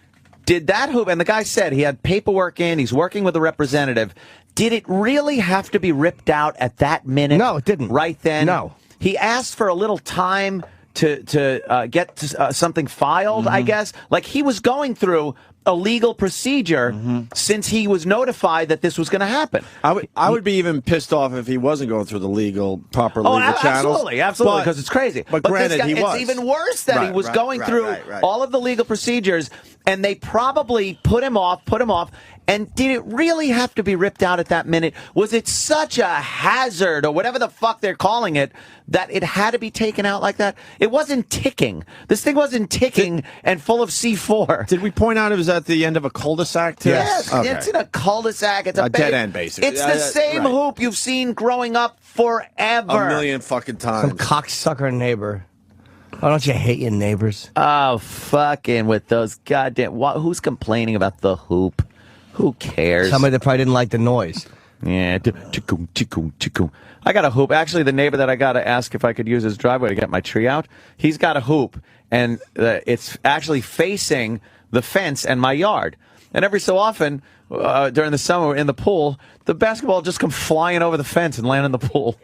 did that hoop, and the guy said he had paperwork in, he's working with a representative. Did it really have to be ripped out at that minute? No, it didn't. Right then? No. He asked for a little time to get something filed, I guess. Like he was going through a legal procedure since he was notified that this was going to happen. I would be even pissed off if he wasn't going through the proper legal channels. Absolutely, because it's crazy. But granted, this guy, he was. It's even worse that he was going through all of the legal procedures, and they probably put him off. And did it really have to be ripped out at that minute? Was it such a hazard, or whatever the fuck they're calling it, that it had to be taken out like that? It wasn't ticking. This thing wasn't ticking and full of C4. Did we point out it was at the end of a cul-de-sac, too? Yes, Okay. it's in a cul-de-sac. It's a dead end, basically. It's the same hoop you've seen growing up forever. A million fucking times. Some cocksucker neighbor. Oh, don't you hate your neighbors? Oh, fucking with those goddamn... who's complaining about the hoop? Who cares? Somebody that probably didn't like the noise. Yeah. Chickum. I got a hoop. Actually, the neighbor that I got to ask if I could use his driveway to get my tree out, he's got a hoop, and it's actually facing the fence and my yard. And every so often, during the summer in the pool, the basketball just come flying over the fence and land in the pool.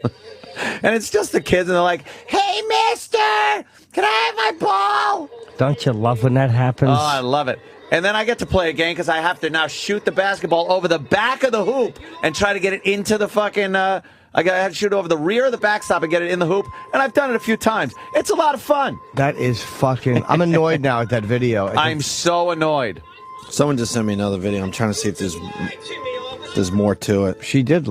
And it's just the kids, and they're like, "Hey, mister, can I have my ball?" Don't you love when that happens? Oh, I love it. And then I get to play a game because I have to now shoot the basketball over the back of the hoop and try to get it into the fucking... I have to shoot over the rear of the backstop and get it in the hoop. And I've done it a few times. It's a lot of fun. That is fucking... I'm annoyed now at that video. I'm so annoyed. Someone just sent me another video. I'm trying to see if there's more to it. She did.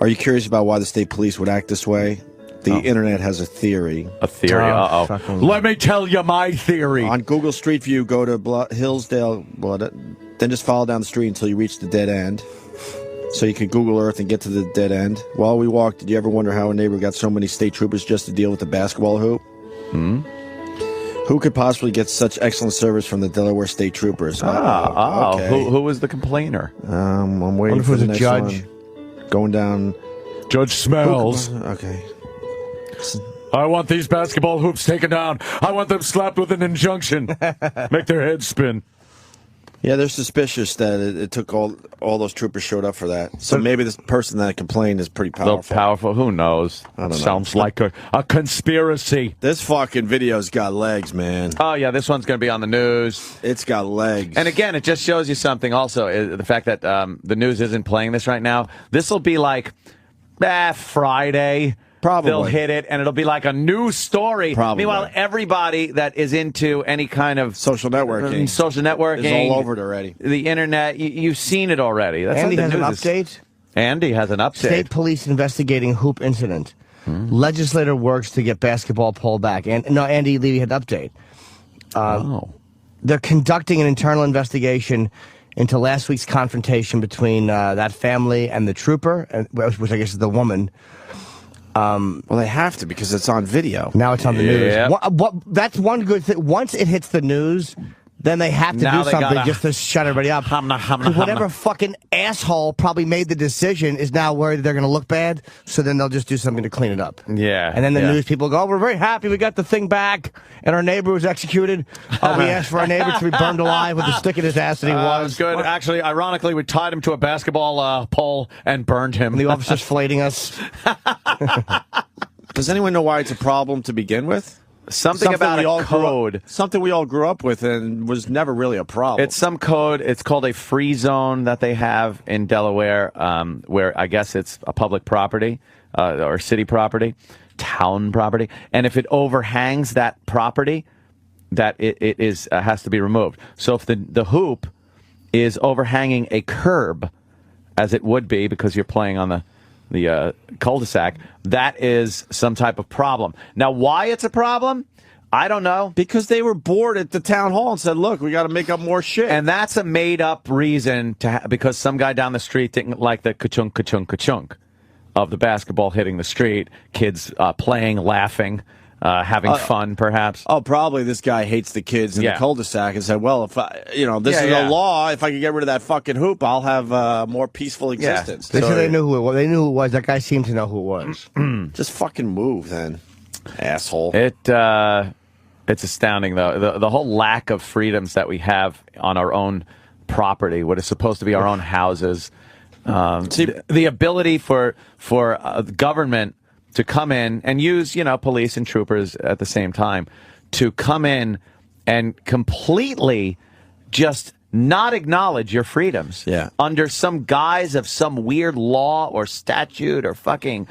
Are you curious about why the state police would act this way? The internet has a theory. A theory? Uh-oh. Let me tell you my theory. On Google Street View, go to Hillsdale, then just follow down the street until you reach the dead end. So you can Google Earth and get to the dead end. While we walked, did you ever wonder how a neighbor got so many state troopers just to deal with the basketball hoop? Who could possibly get such excellent service from the Delaware State Troopers? Okay. Who was the complainer? I'm waiting for the next judge. one. Going down. Judge Smells. Okay. I want these basketball hoops taken down. I want them slapped with an injunction. Make their heads spin. Yeah, they're suspicious that it took all those troopers showed up for that. So maybe this person that complained is pretty powerful. So powerful. Who knows? I don't know. Sounds like a conspiracy. This fucking video's got legs, man. Oh, yeah, this one's going to be on the news. It's got legs. And again, it just shows you something also. The fact that the news isn't playing this right now. This will be like Friday. Probably. They'll hit it, and it'll be like a new story. Probably. Meanwhile, everybody that is into any kind of social networking is all over it already. The internet, you've seen it already. That's Andy what has the an news update. Andy has an update. State police investigating hoop incident. Legislator works to get basketball pulled back. And no, Andy Levy had an update. They're conducting an internal investigation into last week's confrontation between that family and the trooper, which I guess is the woman. Well, they have to because it's on video. Now it's on the news. That's one good thing. Once it hits the news, then they have to do something just to shut everybody up. Whatever fucking asshole probably made the decision is now worried they're going to look bad, so then they'll just do something to clean it up. Yeah. And then the news people go, we're very happy we got the thing back, and our neighbor was executed. We asked for our neighbor to be burned alive with a stick in his ass, and he was. Good. Actually, ironically, we tied him to a basketball pole and burned him. And the officer's flating us. Does anyone know why it's a problem to begin with? Something about a code. Something we all grew up with and was never really a problem. It's some code. It's called a free zone that they have in Delaware, where I guess it's a public property or city property, town property. And if it overhangs that property, that it is has to be removed. So if the hoop is overhanging a curb, as it would be because you're playing on the cul-de-sac, that is some type of problem. Now, why it's a problem, I don't know. Because they were bored at the town hall and said, look, we got to make up more shit. And that's a made-up reason because some guy down the street didn't like the ka-chunk, ka-chunk, ka-chunk of the basketball hitting the street, kids playing, laughing, having fun, perhaps. Oh, probably this guy hates the kids in the cul-de-sac and said, well, if this is a law, if I can get rid of that fucking hoop, I'll have a more peaceful existence. They said they knew who it was. They knew who it was. That guy seemed to know who it was. Just fucking move, then, asshole. It's astounding, though. The whole lack of freedoms that we have on our own property, what is supposed to be our own houses. The ability for government to come in and use, police and troopers at the same time to come in and completely just not acknowledge your freedoms under some guise of some weird law or statute or fucking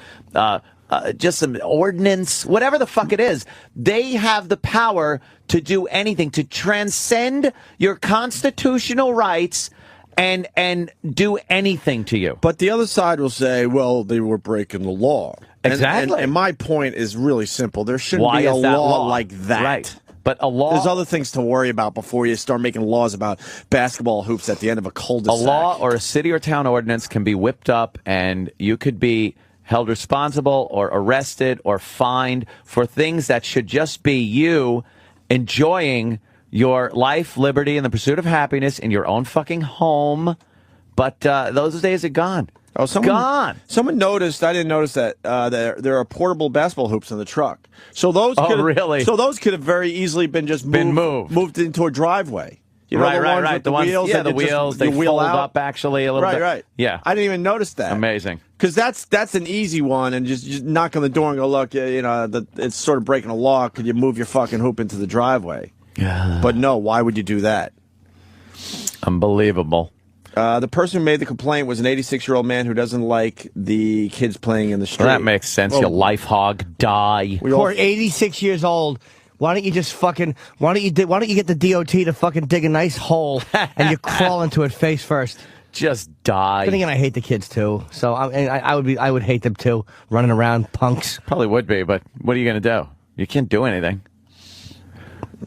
just some ordinance, whatever the fuck it is. They have the power to do anything, to transcend your constitutional rights and do anything to you. But the other side will say, well, they were breaking the law. Exactly. And my point is really simple. There shouldn't be a law like that. Right. But a law... There's other things to worry about before you start making laws about basketball hoops at the end of a cul-de-sac. A law or a city or town ordinance can be whipped up, and you could be held responsible or arrested or fined for things that should just be you enjoying your life, liberty, and the pursuit of happiness in your own fucking home. But those days are gone. Oh, gone. Someone noticed. I didn't notice that there are portable basketball hoops in the truck. So those. Really? So those could have very easily been just moved into a driveway. You know, right. With the wheels. Yeah, the wheels. They fold up actually a little bit. Right. Yeah. I didn't even notice that. Amazing. Because that's an easy one, and just knock on the door and go, look, it's sort of breaking a law. Could you move your fucking hoop into the driveway? Yeah. But no, why would you do that? Unbelievable. The person who made the complaint was an 86-year-old man who doesn't like the kids playing in the street. Well, that makes sense. You life hog, die. Or 86 years old. Why don't you just fucking? Why don't you get the DOT to fucking dig a nice hole and you crawl into it face first? Just die. But again, I hate the kids too. So I would hate them too, running around punks. Probably would be, but what are you going to do? You can't do anything.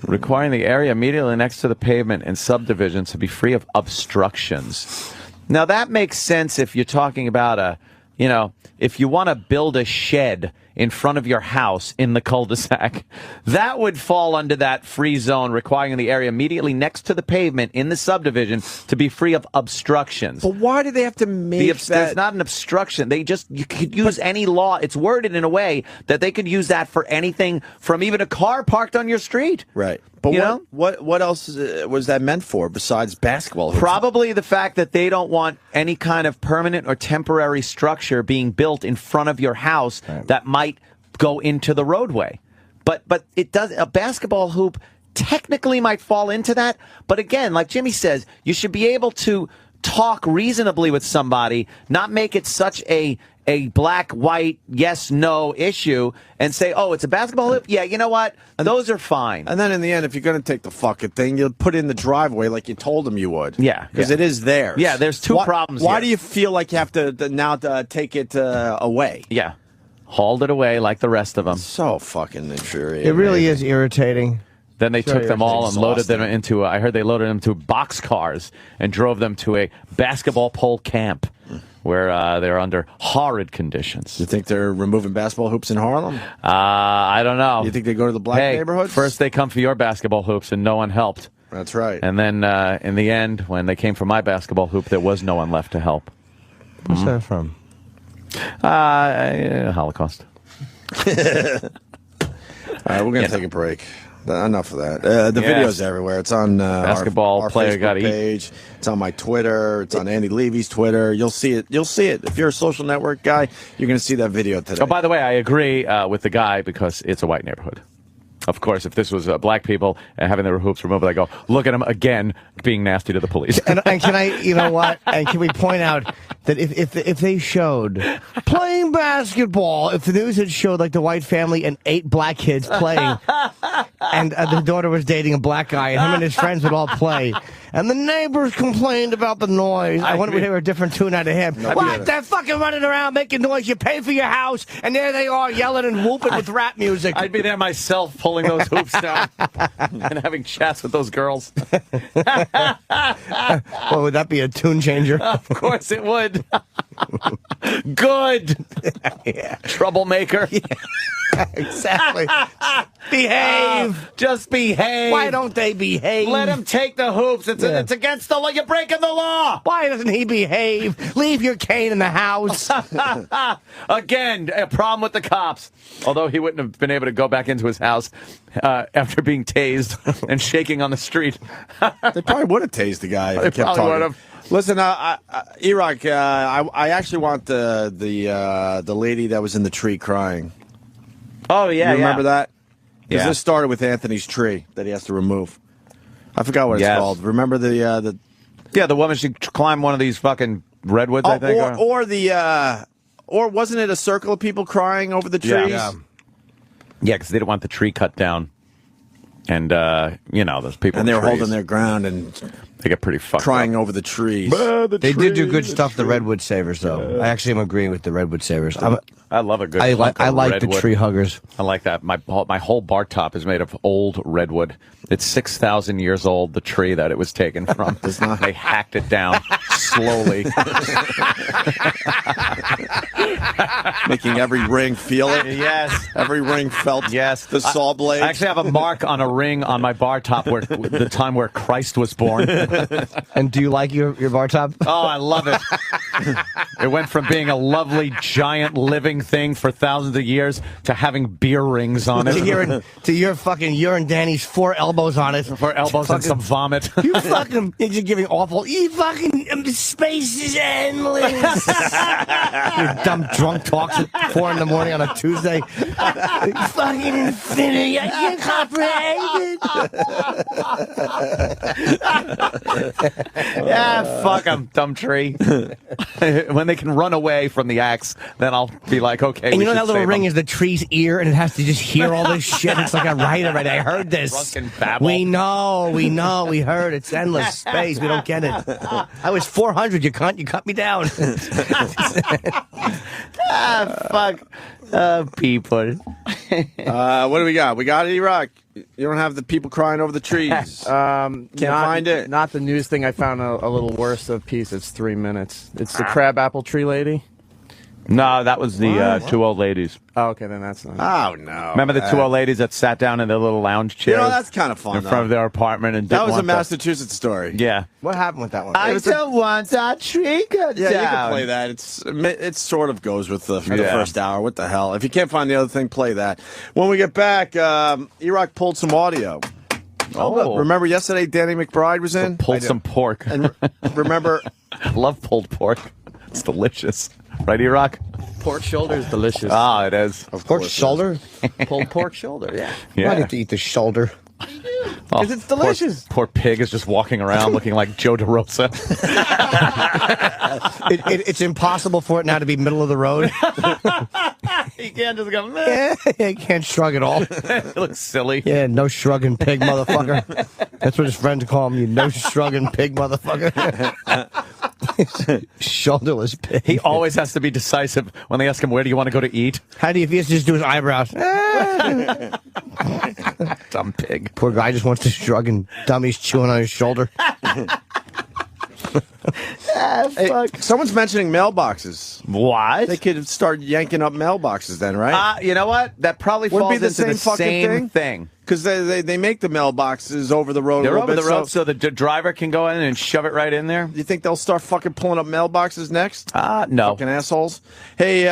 Requiring the area immediately next to the pavement and subdivisions to be free of obstructions. Now that makes sense if you're talking about if you want to build a shed in front of your house in the cul-de-sac, that would fall under that free zone, requiring the area immediately next to the pavement in the subdivision to be free of obstructions. But why do they have to make that? There's not an obstruction. You could use any law. It's worded in a way that they could use that for anything from even a car parked on your street. Right. But what else was that meant for besides basketball hoops? Probably the fact that they don't want any kind of permanent or temporary structure being built in front of your house that might go into the roadway. But it does. A basketball hoop technically might fall into that. But again, like Jimmy says, you should be able to talk reasonably with somebody, not make it such a black, white, yes, no issue and say, oh, it's a basketball hoop? Yeah, you know what? Those are fine. And then in the end, if you're going to take the fucking thing, you'll put it in the driveway like you told them you would. Yeah. Because it is theirs. Yeah, there's two problems Why here. do you feel like you have to now take it away? Yeah. Hauled it away like the rest of them. So fucking infuriating. It really is irritating. Then they took them all and loaded them exhausting. into, I heard they loaded them into boxcars and drove them to a basketball pole camp where they're under horrid conditions. You think they're removing basketball hoops in Harlem? I don't know. You think they go to the black neighborhoods? First they come for your basketball hoops and no one helped. That's right. And then in the end, when they came for my basketball hoop, there was no one left to help. Where's that from? Holocaust. All right, we're going to take a break. Enough of that. The video's everywhere. It's on basketball our player Facebook got page. It's on my Twitter. It's on Andy Levy's Twitter. You'll see it. You'll see it. If you're a social network guy, you're going to see that video today. Oh, by the way, I agree with the guy because it's a white neighborhood. Of course, if this was black people and having their hoops removed, I go, look at them again being nasty to the police. And can I, you know what? And can we point out that if they showed playing basketball, if the news had showed like the white family and 8 black kids playing, and the daughter was dating a black guy, and him and his friends would all play, and the neighbors complained about the noise, I wonder if they were a different tune out of him. What? They're fucking running around making noise. You pay for your house, and there they are yelling and whooping with rap music. I'd be there myself pulling those hoops down and having chats with those girls. Well, would that be a tune changer? Of course it would. Good. Yeah. Troublemaker. Yeah. Exactly. Behave. Just behave. Why don't they behave? Let him take the hoops. It's against the law. You're breaking the law. Why doesn't he behave? Leave your cane in the house. Again, a problem with the cops. Although he wouldn't have been able to go back into his house after being tased and shaking on the street. They probably would have tased the guy if he kept probably talking. would have. Listen, Iraq, I actually want the lady that was in the tree crying. Oh, yeah, You remember that? Because Yeah. this started with Anthony's tree that he has to remove. I forgot what it's called. Remember the woman, she climbed one of these fucking redwoods, I think. or wasn't it a circle of people crying over the trees? Yeah, because they didn't want the tree cut down. And, those people. And they were trees, holding their ground and they get pretty fucked crying up. over the trees. They did do good stuff, the Redwood Savers, though. I actually am agreeing with the Redwood Savers. I love a good I like redwood. the tree huggers. I like that. My whole bar top is made of old redwood. It's 6,000 years old, the tree that it was taken from. They hacked it down slowly. Making every ring feel it. Yes. Every ring felt Yes. the saw blade. I actually have a mark on a ring on my bar top where the time where Christ was born. And do you like your bar top? Oh, I love it. It went from being a lovely, giant, living thing for thousands of years to having beer rings on it. To your and Danny's 4 elbows on it. 4 elbows and some vomit. You fucking, you're just giving awful. You fucking, space is endless. Your dumb drunk talks at 4 in the morning on a Tuesday. Fucking infinity. I can't comprehend. Yeah, fuck them, dumb tree. When they can run away from the axe, then I'll be like, okay. And you know that little ring is the tree's ear, and it has to just hear all this shit. It's like a right already. I heard this. Drunken babble. We know, we heard. It's endless space. We don't get it. I was 400. You cunt. You cut me down. Fuck. People. What do we got? We got E-Rock. You don't have the people crying over the trees. Can't find it. Not the news thing. I found a little worse of piece. It's 3 minutes. It's the crabapple tree lady. No, that was the 2 old ladies. Oh, okay, then that's not. Oh, no. Remember the 2 old ladies that sat down in their little lounge chairs? You know, that's kind of fun, in front of their apartment. And that was a didn't want Massachusetts story. Yeah. What happened with that one? I don't want a tree cut Yeah, down. you can play that. It sort of goes with the first hour. What the hell? If you can't find the other thing, play that. When we get back, E-Rock pulled some audio. Oh. Remember yesterday Danny McBride was in? Pulled some pork. And remember... I love pulled pork. It's delicious. Right, E-Rock? Pork shoulder is delicious. Ah, it is. Pork shoulder? Pulled pork shoulder, yeah. Yeah. I get to eat the shoulder. Because it's delicious. Poor pig is just walking around looking like Joe DeRosa. It's impossible for it now to be middle of the road. He can't just go, meh. He can't shrug at all. It looks silly. Yeah, no shrugging pig, motherfucker. That's what his friends call him. You no shrugging pig, motherfucker. Shoulderless pig. He always has to be decisive when they ask him, where do you want to go to eat? How do you feel? Just do his eyebrows. Dumb pig. Poor guy just wants to shrug and dummy's chewing on his shoulder. Hey, someone's mentioning mailboxes. What? They could start yanking up mailboxes then, right? You know what? That probably Wouldn't falls be the into same the fucking same thing. Because they make the mailboxes over the road. They're a little over bit, the road so the driver can go in and shove it right in there? You think they'll start fucking pulling up mailboxes next? No. Fucking assholes. Hey,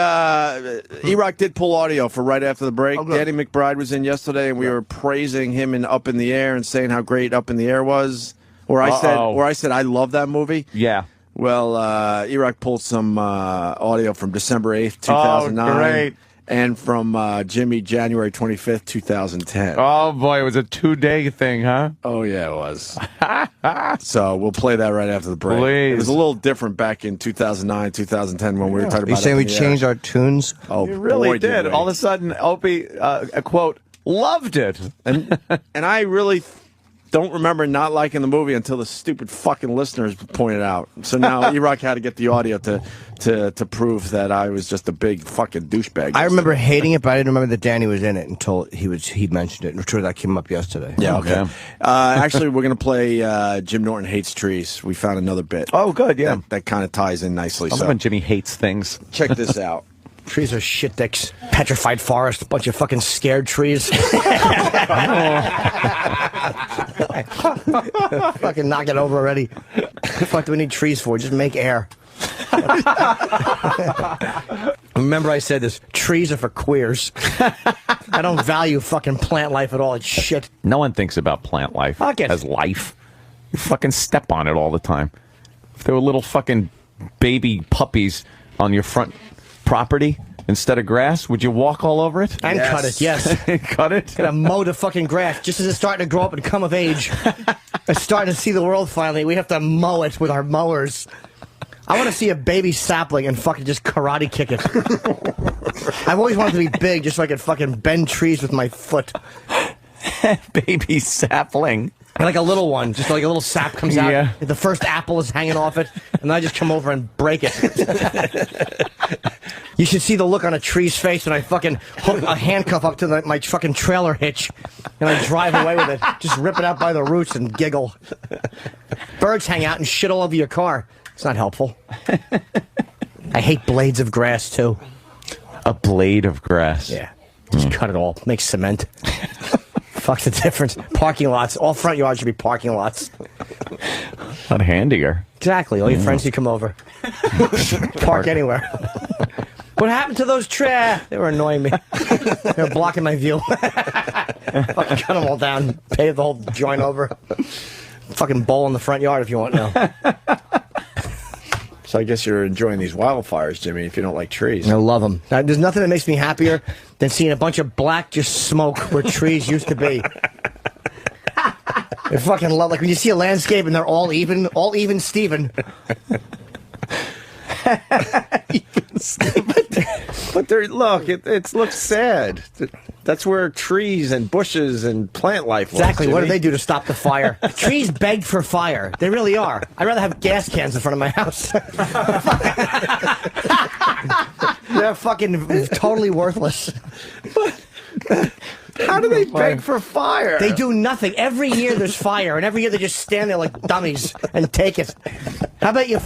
E-Rock did pull audio for right after the break. Danny McBride was in yesterday, and we were praising him in Up in the Air and saying how great Up in the Air was. Or I said I love that movie. Yeah. Well, E-Rock pulled some audio from December 8th, 2009. Oh, great. And from Jimmy, January 25th, 2010. Oh, boy, it was a 2-day thing, huh? Oh, yeah, it was. So we'll play that right after the break. Please. It was a little different back in 2009, 2009 when we were talking about You saying Up we in the Air. changed our tunes? Oh, You really boy, did. we. All of a sudden, Opie, quote, loved it. And I really don't remember not liking the movie until the stupid fucking listeners pointed out. So now E-Rock had to get the audio to prove that I was just a big fucking douchebag. I remember hating it, but I didn't remember that Danny was in it until he mentioned it. I'm sure that came up yesterday. Yeah, okay. Actually, we're going to play Jim Norton Hates Trees. We found another bit. Oh, good, yeah. That kind of ties in nicely. I love when Jimmy hates things. Check this out. Trees are shit dicks. Petrified forest, a bunch of fucking scared trees. Fucking knock it over already. What the fuck do we need trees for? Just make air. Remember I said this, trees are for queers. I don't value fucking plant life at all. It's shit. No one thinks about plant life Fuck it. as life. You fucking step on it all the time. If there were little fucking baby puppies on your front property instead of grass, would you walk all over it? And cut it, yes. Cut it? Gonna mow the fucking grass just as it's starting to grow up and come of age. It's starting to see the world finally. We have to mow it with our mowers. I want to see a baby sapling and fucking just karate kick it. I've always wanted to be big just so I could fucking bend trees with my foot. Baby sapling. Like a little one, just like a little sap comes out. Yeah. The first apple is hanging off it, and I just come over and break it. You should see the look on a tree's face when I fucking hook a handcuff up to my fucking trailer hitch, and I drive away with it. Just rip it out by the roots and giggle. Birds hang out and shit all over your car. It's not helpful. I hate blades of grass, too. A blade of grass. Yeah. Just cut it all. Make cement. Fuck the difference. Parking lots. All front yards should be parking lots. A lot handier. Exactly. All your friends who come over. Park anywhere. What happened to those trees? They were annoying me. They were blocking my view. Fucking cut them all down. Pave the whole joint over. Fucking bowl in the front yard if you want now. So I guess you're enjoying these wildfires, Jimmy, if you don't like trees. I love them. There's nothing that makes me happier than seeing a bunch of black just smoke where trees used to be. I fucking love, like when you see a landscape and they're all even Steven. But look, it looks sad. That's where trees and bushes and plant life lives. Exactly. What do they do to stop the fire? Trees beg for fire. They really are. I'd rather have gas cans in front of my house. They're fucking totally worthless. How do they beg for fire? They do nothing. Every year there's fire, and every year they just stand there like dummies and take it. How about you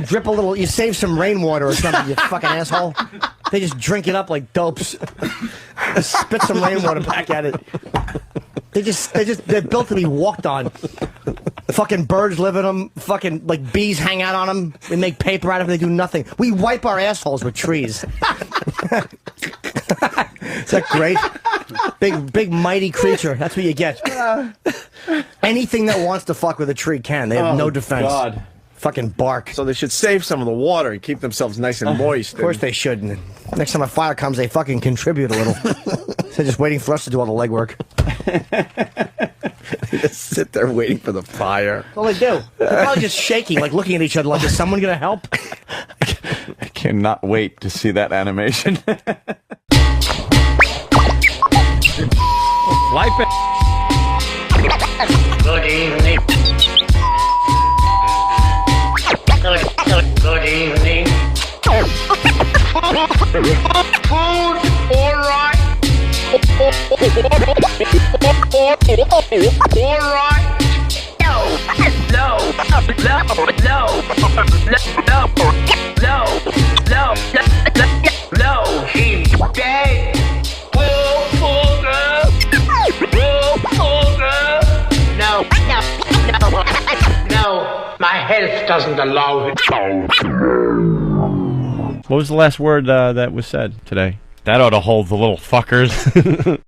drip a little, you save some rainwater or something, you fucking asshole? They just drink it up like dopes. Spit some rainwater back at it. They're built to be walked on. Fucking birds live in them. Fucking, like, bees hang out on them. We make paper out of them. They do nothing. We wipe our assholes with trees. Is that great? Big, mighty creature. That's what you get. Anything that wants to fuck with a tree can. They have no defense. God. Fucking bark. So they should save some of the water and keep themselves nice and moist. Of course they should. And next time a fire comes, they fucking contribute a little. They're just waiting for us to do all the legwork. They just sit there waiting for the fire. That's all they do. They're probably just shaking, like looking at each other like, is someone going to help? I cannot wait to see that animation. Life Good evening. Good evening. Food, all right. All right. No, he's dead. No, my health doesn't allow it. What was the last word that was said today? That ought to hold the little fuckers.